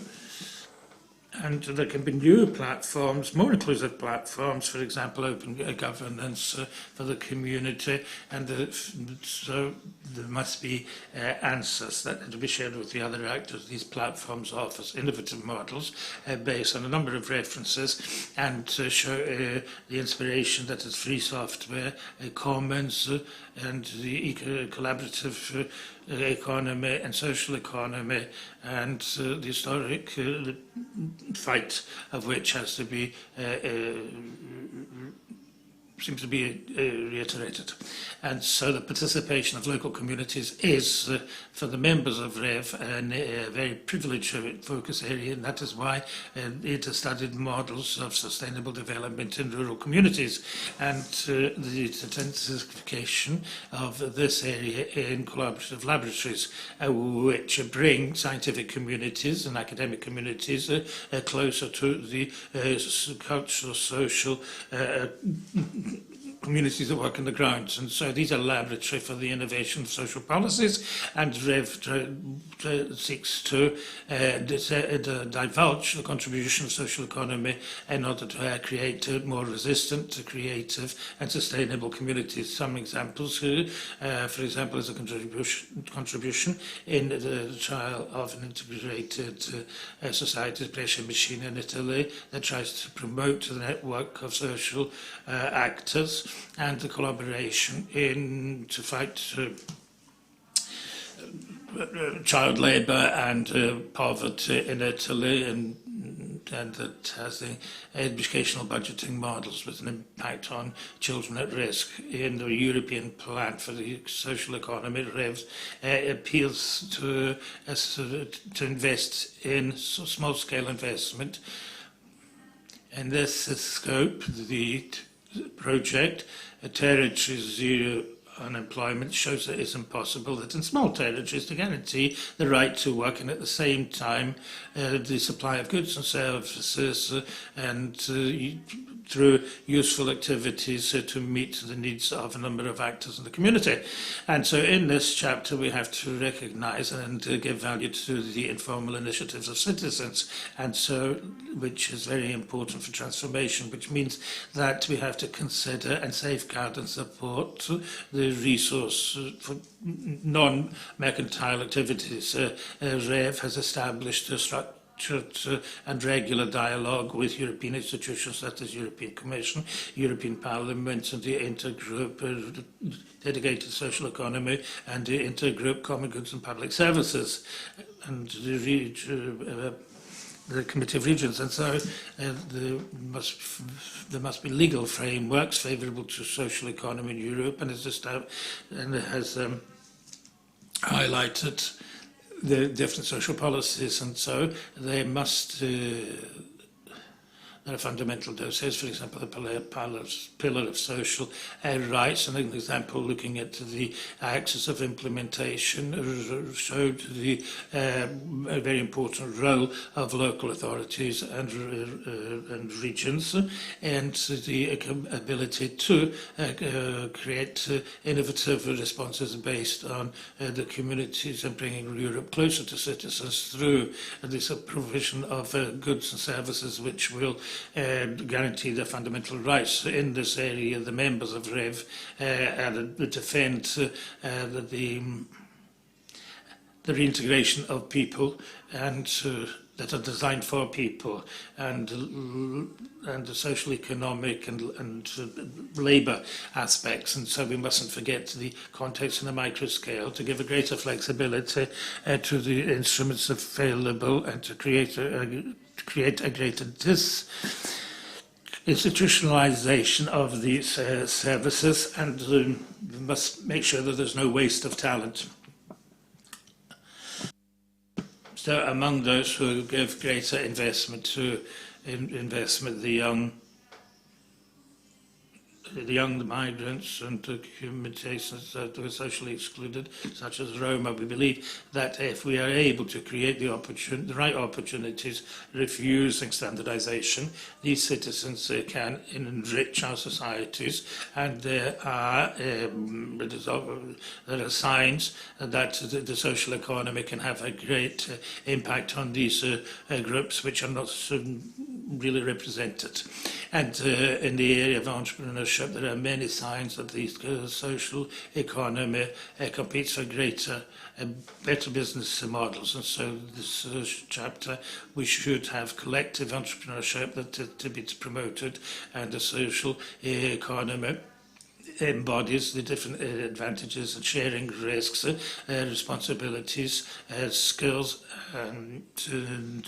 And there can be new platforms, more inclusive platforms, for example, open governance for the community, and so there must be answers that to be shared with the other actors. These platforms offer innovative models based on a number of references and show the inspiration that is free software, commons, and the collaborative economy and social economy, and the historic fight of which has to be seems to be reiterated. And so the participation of local communities is, for the members of REV, a very privileged focus area, and that is why it has studied models of sustainable development in rural communities, and the intensification of this area in collaborative laboratories, which bring scientific communities and academic communities closer to the cultural, social communities that work on the ground. And so these are laboratory for the innovation of social policies, and REV seeks to divulge the contribution of social economy in order to create more resistant, creative and sustainable communities. Some examples, for example, is a contribution in the trial of an integrated society pressure machine in Italy that tries to promote the network of social actors and the collaboration to fight child labour and poverty in Italy, and that has the educational budgeting models with an impact on children at risk. In the European plan for the social economy, REV appeals to invest in small-scale investment. In this scope, the project, Territory Zero Unemployment, shows that it's impossible that in small territories to guarantee the right to work and at the same time the supply of goods and services and through useful activities to meet the needs of a number of actors in the community. And so in this chapter we have to recognise and give value to the informal initiatives of citizens, and so which is very important for transformation, which means that we have to consider and safeguard and support the resource for non-mercantile activities. REV has established a structure and regular dialogue with European institutions such as European Commission, European Parliament and the Intergroup Dedicated Social Economy and the Intergroup Common Goods and Public Services and the Committee of Regions. And so there must be legal frameworks favourable to social economy in Europe, and it has highlighted the different social policies, and so they must there are fundamental doses, for example, the pillar of social rights, and an example looking at the axis of implementation showed the very important role of local authorities and regions, and the ability to create innovative responses based on the communities and bringing Europe closer to citizens through this provision of goods and services which will guarantee their fundamental rights. In this area, the members of REV defend the reintegration of people and that are designed for people, and the social, economic and labour aspects. And so we mustn't forget the context in a micro scale to give a greater flexibility to the instruments available and to create a greater institutionalization of these services, and we must make sure that there's no waste of talent. So among those who give greater investment to the young the young migrants and communities that were socially excluded, such as Roma. We believe that if we are able to create the right opportunities, refusing standardization, these citizens can enrich our societies, and there are signs that the social economy can have a great impact on these groups which are not really represented. And in the area of entrepreneurship, there are many signs that the social economy competes for greater and better business models. And so this chapter, we should have collective entrepreneurship that to be promoted, and the social economy embodies the different advantages and sharing risks, responsibilities, skills, and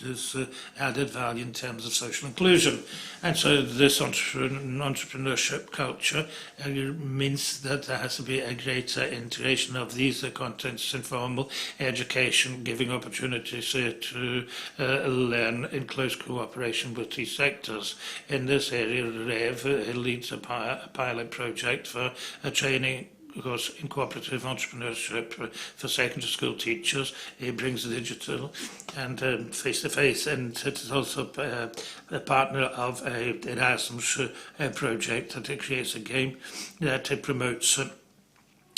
this added value in terms of social inclusion. And so this entrepreneurship culture means that there has to be a greater integration of these contents in formal education, giving opportunities to learn in close cooperation with these sectors. In this area, REV leads a pilot project for a training course in cooperative entrepreneurship for secondary school teachers. It brings digital and face-to-face, and it is also a partner of an Erasmus project that creates a game that promotes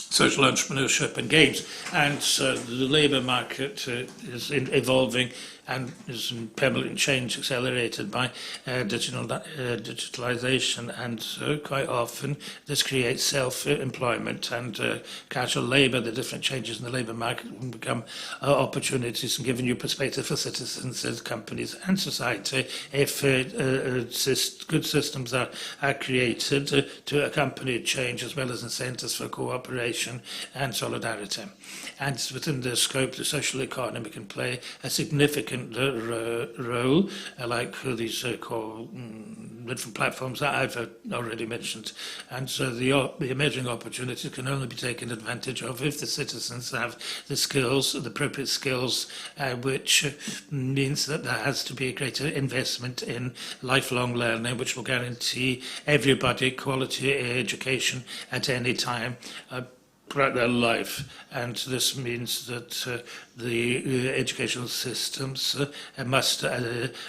social entrepreneurship and games. And so the labour market is evolving and is in permanent change, accelerated by digitalisation, and so quite often this creates self-employment and casual labour. The different changes in the labour market will become opportunities and give a new perspective for citizens, companies and society if good systems are created to accompany change, as well as incentives for cooperation and solidarity. And within the scope, the social economy can play a significant role, like these different platforms that I've already mentioned. And so the emerging opportunities can only be taken advantage of if the citizens have the skills, the appropriate skills, which means that there has to be a greater investment in lifelong learning, which will guarantee everybody quality education at any time throughout their life. And this means that the educational systems must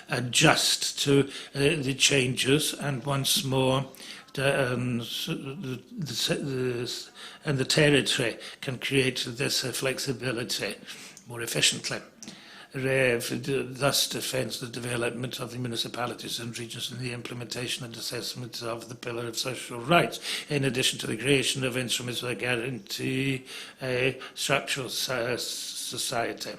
adjust to the changes, and once more and the territory can create this flexibility more efficiently. REV thus defends the development of the municipalities and regions in the implementation and assessment of the pillar of social rights, in addition to the creation of instruments that guarantee a structural society.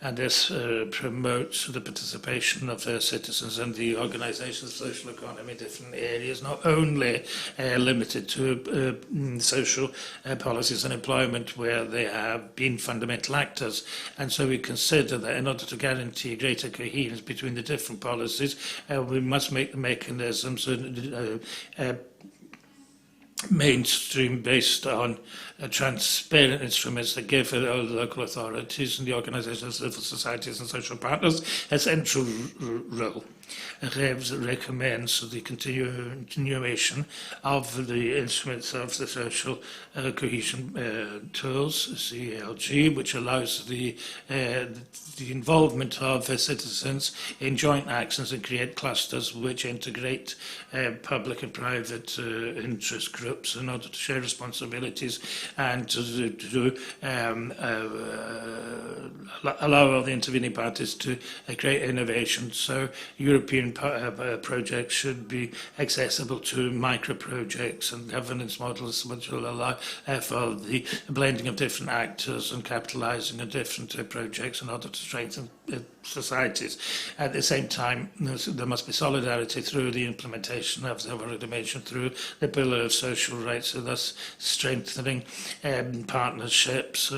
And this promotes the participation of citizens and the organisations of social economy in different areas, not only limited to social policies and employment, where they have been fundamental actors. And so we consider that in order to guarantee greater coherence between the different policies, we must make the mechanisms mainstream based on transparent instruments that give local authorities and the organisations of civil societies and social partners a central role. REVS recommends the continuation of the instruments of the social cohesion tools, CLG, which allows the involvement of citizens in joint actions and create clusters which integrate public and private interest groups in order to share responsibilities and to allow all the intervening parties to create innovation. So European projects should be accessible to micro projects and governance models which will allow for the blending of different actors and capitalising on different projects in order to strengthen societies. At the same time, there must be solidarity through the implementation of, as I've already mentioned, through the pillar of social rights, so thus strengthening partnerships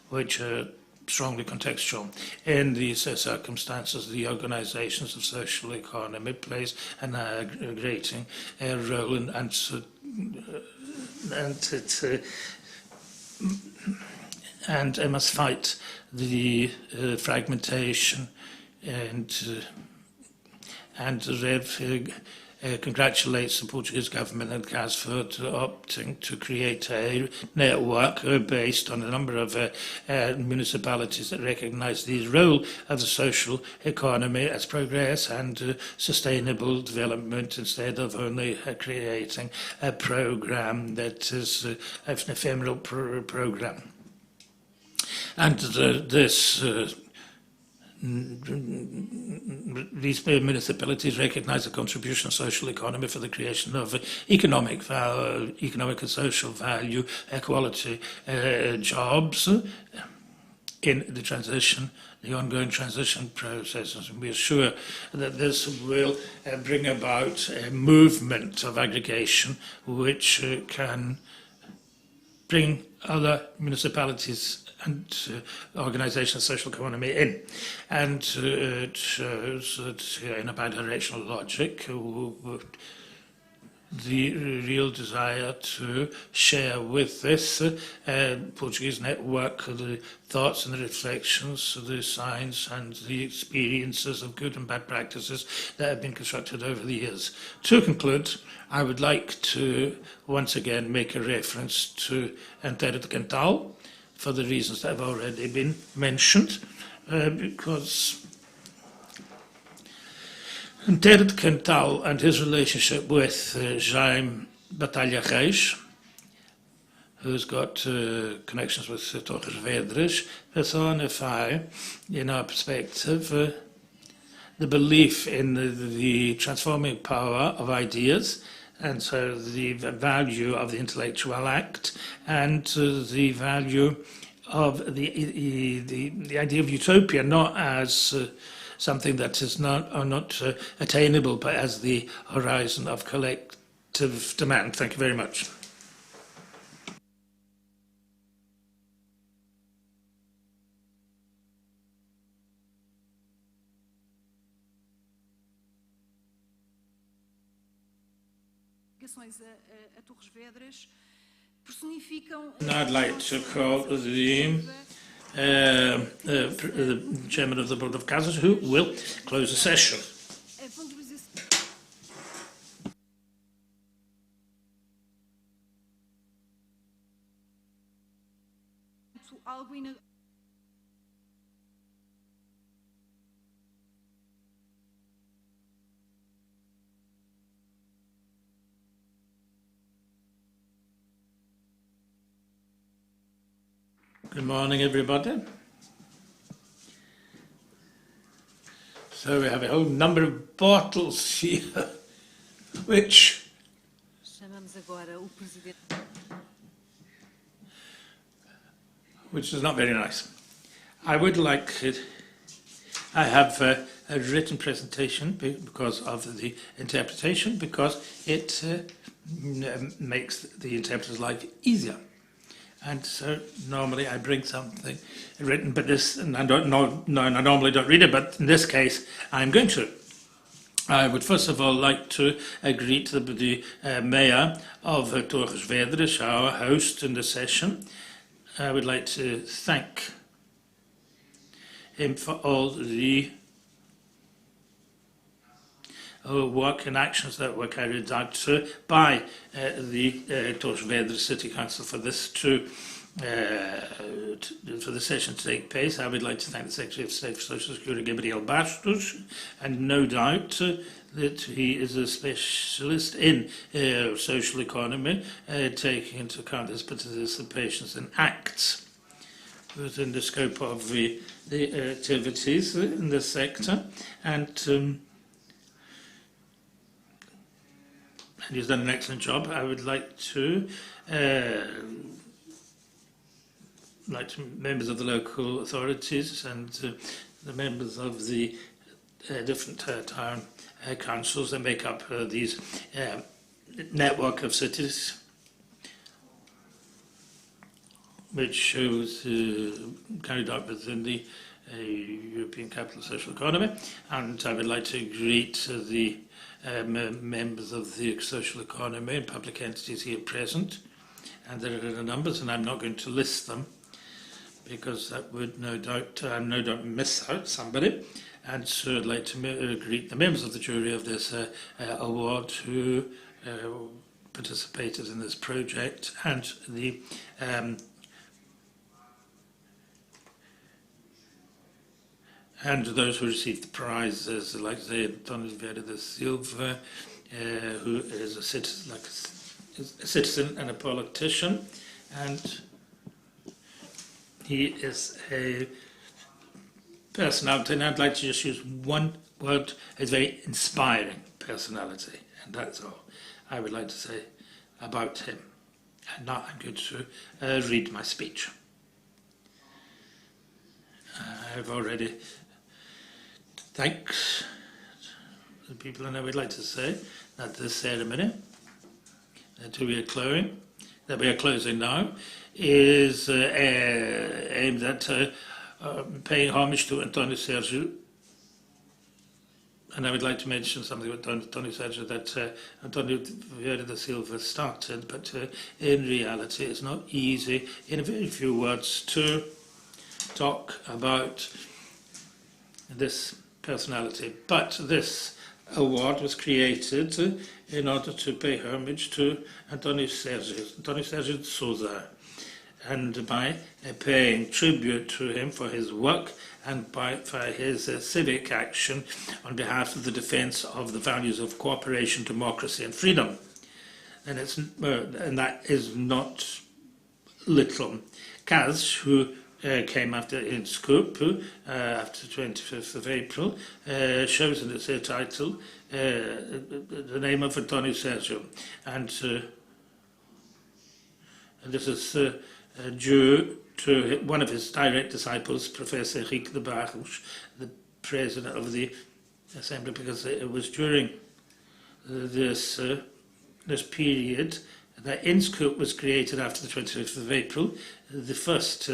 which are strongly contextual. In these circumstances, the organisations of social economy plays an aggregating role and it must fight the fragmentation and and Rev congratulates the Portuguese government and CAS for opting to create a network based on a number of municipalities that recognise the role of the social economy as progress and sustainable development, instead of only creating a programme that is an ephemeral programme. And these municipalities recognise the contribution of social economy for the creation of economic and social value, equality, jobs in the ongoing transition processes. And we are sure that this will bring about a movement of aggregation which can bring other municipalities and organisations of social economy in. And it shows that in a bidirectional logic, the real desire to share with this Portuguese network the thoughts and the reflections, the signs and the experiences of good and bad practices that have been constructed over the years. To conclude, I would like to once again make a reference to Terra de Cantal, for the reasons that have already been mentioned, because Terra de Cantal and his relationship with Jaime Batalha Reis, who's got connections with Torres Vedras, personify, in our perspective, the belief in the transforming power of ideas, and so the value of the intellectual act, and the value of the idea of utopia, not as something that is not attainable, but as the horizon of collective demand. Thank you very much. A Torres Vedras personificam. I'd like to call the chairman of the Board of Casas, who will close the session. Good morning, everybody. So we have a whole number of bottles here, which is not very nice. I would like it. I have a written presentation because of the interpretation, because it makes the interpreter's life easier. And so normally I bring something written, but this, and I normally don't read it, but in this case I'm going to. I would first of all like to greet the Mayor of Torres Vedras, our host in the session. I would like to thank him for all the work and actions that were carried out by the Torres Vedras City Council for this for the session to take place. I would like to thank the Secretary of State for Social Security, Gabriel Bastos, and no doubt that he is a specialist in social economy, taking into account his participations in acts within the scope of the activities in this sector, and he's done an excellent job. I would like to members of the local authorities and the members of the different town councils that make up these network of cities, which shows carried out within the European Capital of Social Economy. And I would like to greet the members of the social economy and public entities here present, and there are numbers, and I'm not going to list them, because that would no doubt miss out somebody. And so I'd like to greet the members of the jury of this award who participated in this project, and the and those who received the prizes, like say António Vieira da Silva, who is a citizen and a politician, and he is a personality, and I'd like to just use one word, a very inspiring personality, and that's all I would like to say about him. And now I'm going to read my speech. I've already thanked the people, and I would like to say that this ceremony that we are closing now is aimed at paying homage to António Sérgio. And I would like to mention something about António Sérgio that António Vieira da Silva started, but in reality it's not easy in a very few words to talk about this personality. But this award was created in order to pay homage to António Sérgio de Sousa, and by paying tribute to him for his work and for his civic action on behalf of the defence of the values of cooperation, democracy and freedom. And that is not little. Kaz, who came after in Scoop, after 25th of April, shows in its title the name of António Sérgio. And this is due to one of his direct disciples, Professor Henrique de Barros, the president of the Assembly, because it was during this period that INSCOOP was created after the 25th of April. The first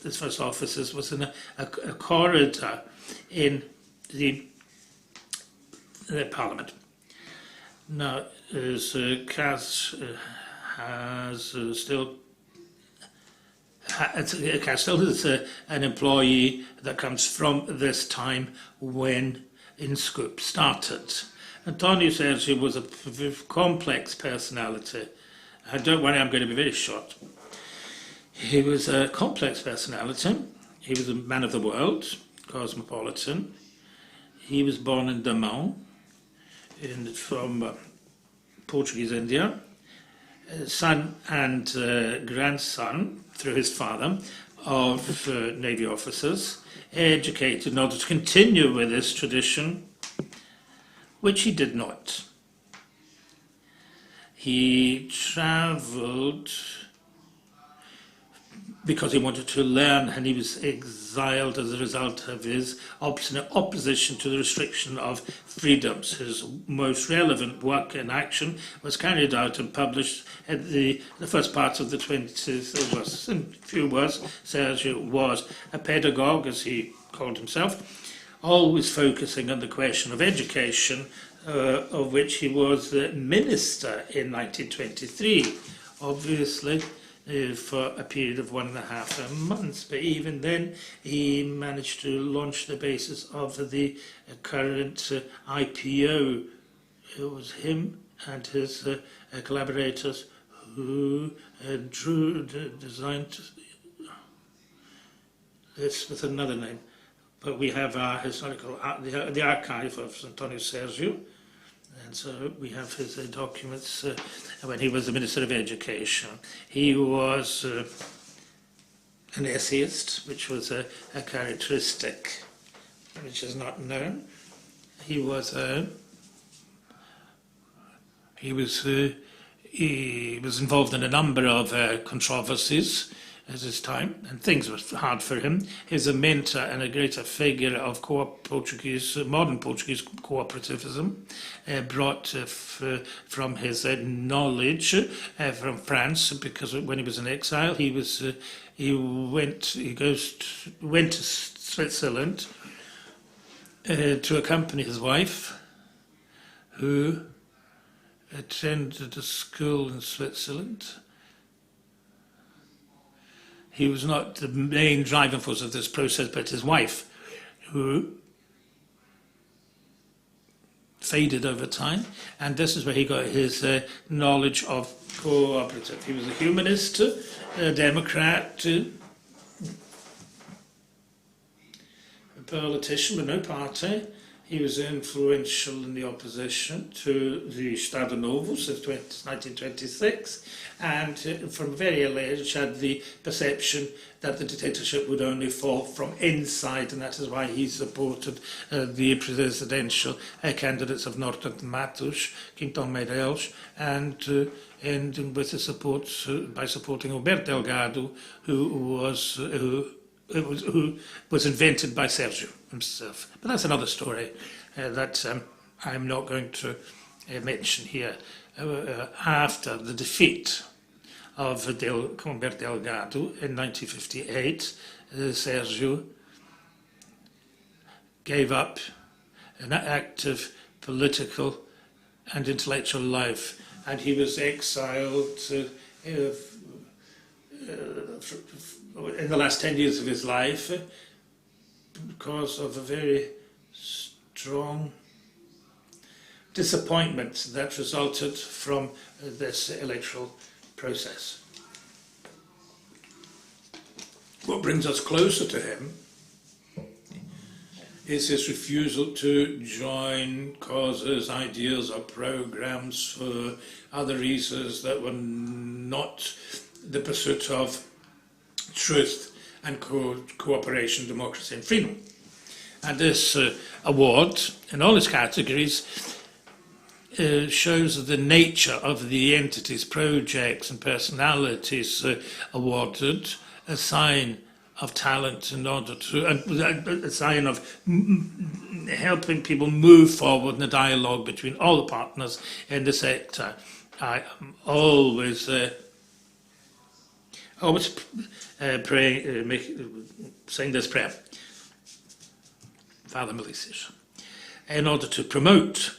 this first offices was in a corridor in the Parliament. Now, as Kaz has still is an employee that comes from this time when INSCOOP started. António Sérgio was a complex personality. Don't worry, I'm going to be very short. He was a complex personality. He was a man of the world, cosmopolitan. He was born in Damão, from Portuguese India. Son and grandson, through his father, of Navy officers, educated in order to continue with this tradition, which he did not. He travelled because he wanted to learn, and he was exiled as a result of his obstinate opposition to the restriction of freedoms. His most relevant work in action was carried out and published in the first part of the 20th. In few words, Sérgio was a pedagogue, as he called himself, always focusing on the question of education, of which he was the minister in 1923, obviously for a period of 1.5 months. But even then, he managed to launch the basis of the current IPO. It was him and his collaborators who designed this with another name. But we have our historical, the archive of António Sérgio, and so we have his documents when he was the Minister of Education. He was an essayist, which was a characteristic which is not known. He was involved in a number of controversies at his time, and things were hard for him. He was a mentor and a greater figure of modern Portuguese cooperativism, brought from his knowledge from France, because when he was in exile, he went to Switzerland to accompany his wife, who attended a school in Switzerland. he was not the main driving force of this process, but his wife, who faded over time, and this is where he got his knowledge of cooperative. He was a humanist, a Democrat, a politician with no party. He was influential in the opposition to the Estado Novo since 1926, and from a very early age had the perception that the dictatorship would only fall from inside, and that is why he supported the presidential candidates of Norton Matos, Quinton Meireles, and ending with the support by supporting Alberto Delgado, who was invented by Sérgio himself. But that's another story that I'm not going to mention here. After the defeat of Alberto Delgado in 1958, Sérgio gave up an active political and intellectual life, and he was exiled in the last 10 years of his life because of a very strong disappointment that resulted from this electoral process. What brings us closer to him is his refusal to join causes, ideas or programs for other reasons that were not the pursuit of truth and cooperation, democracy and freedom. And this award, in all its categories, shows the nature of the entities, projects and personalities awarded, a sign of talent in order to, a sign of helping people move forward in the dialogue between all the partners in the sector. I am always praying, saying this prayer, Father Melisius, in order to promote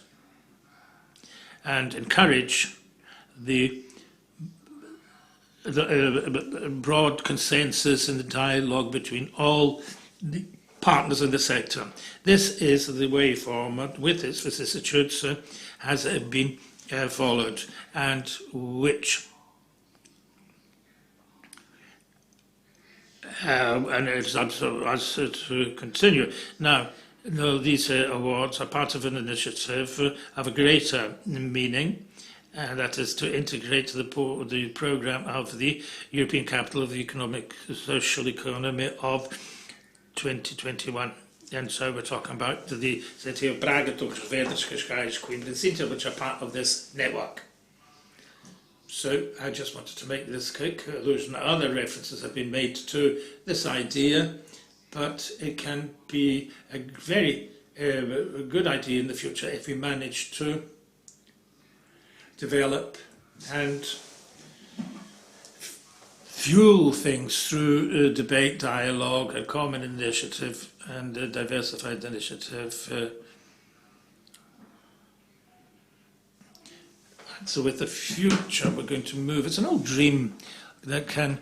and encourage the broad consensus and the dialogue between all the partners in the sector. This is the way forward with its vicissitudes has been followed, and which and it's also to continue. Now, these awards are part of an initiative of a greater meaning, and that is to integrate the programme of the European Capital of the Economic Social Economy of 2021. And so we're talking about the city of Braga, Torres Vedras, Cascais, Coimbra and Sintra, which are part of this network. So I just wanted to make this quick allusion. Other references have been made to this idea, but it can be a very good idea in the future if we manage to develop and fuel things through debate, dialogue, a common initiative and a diversified initiative. So with the future, we're going to move. It's an old dream that can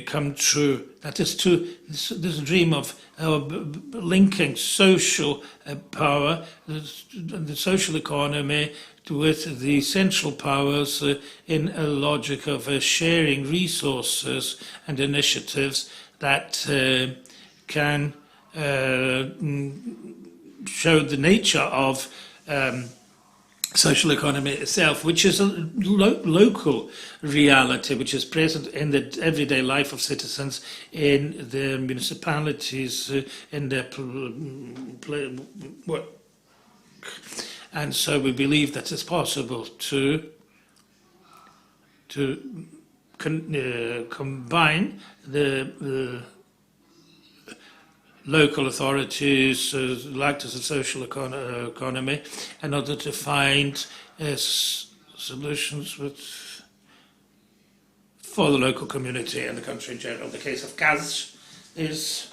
come true. That is to this dream of linking social power, the social economy, with the central powers in a logic of sharing resources and initiatives that can show the nature of social economy itself, which is a local reality, which is present in the everyday life of citizens in their municipalities, in their work. And so we believe that it's possible to combine the local authorities, actors of social economy, in order to find solutions for the local community and the country in general. The case of CAS is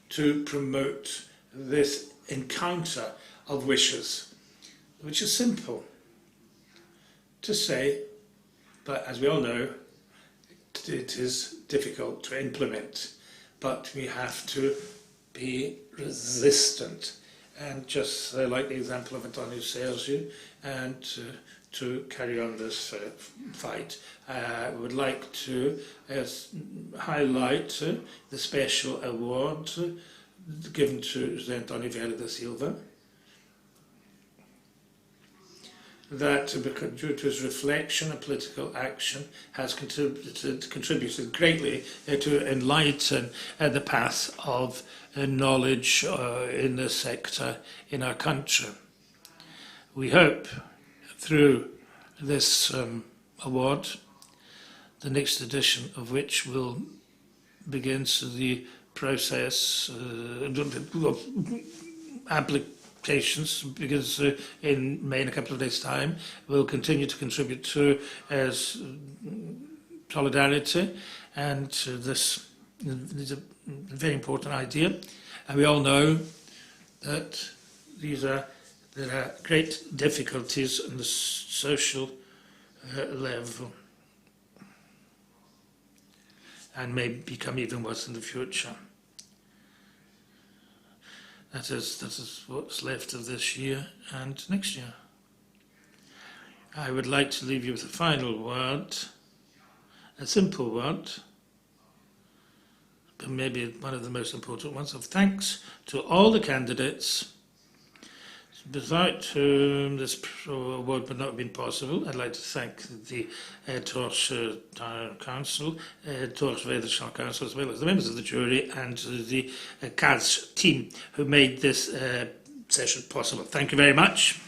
to promote this encounter of wishes, which is simple to say, but as we all know, it is difficult to implement, but we have to be resistant. And just like the example of Antonio Sérgio, and to carry on this fight. I would like to highlight the special award given to José António Vieira da Silva, that due to his reflection and political action has contributed greatly to enlighten the path of knowledge in this sector in our country. We hope through this award, the next edition of which will begin the process of applications, because in May, in a couple of days' time, we'll continue to contribute to solidarity, and this is a very important idea. And we all know that there are great difficulties on the social level, and may become even worse in the future. That is what's left of this year and next year. I would like to leave you with a final word, a simple word, but maybe one of the most important ones, of thanks to all the candidates. Without whom this award would not have been possible. I'd like to thank the Torch Town Council, Torch Village Council, as well as the members of the jury and the CAS team who made this session possible. Thank you very much.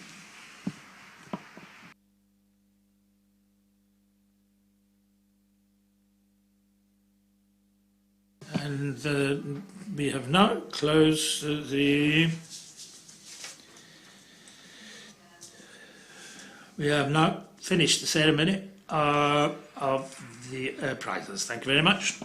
And we have now closed We have now finished the ceremony of the prizes. Thank you very much.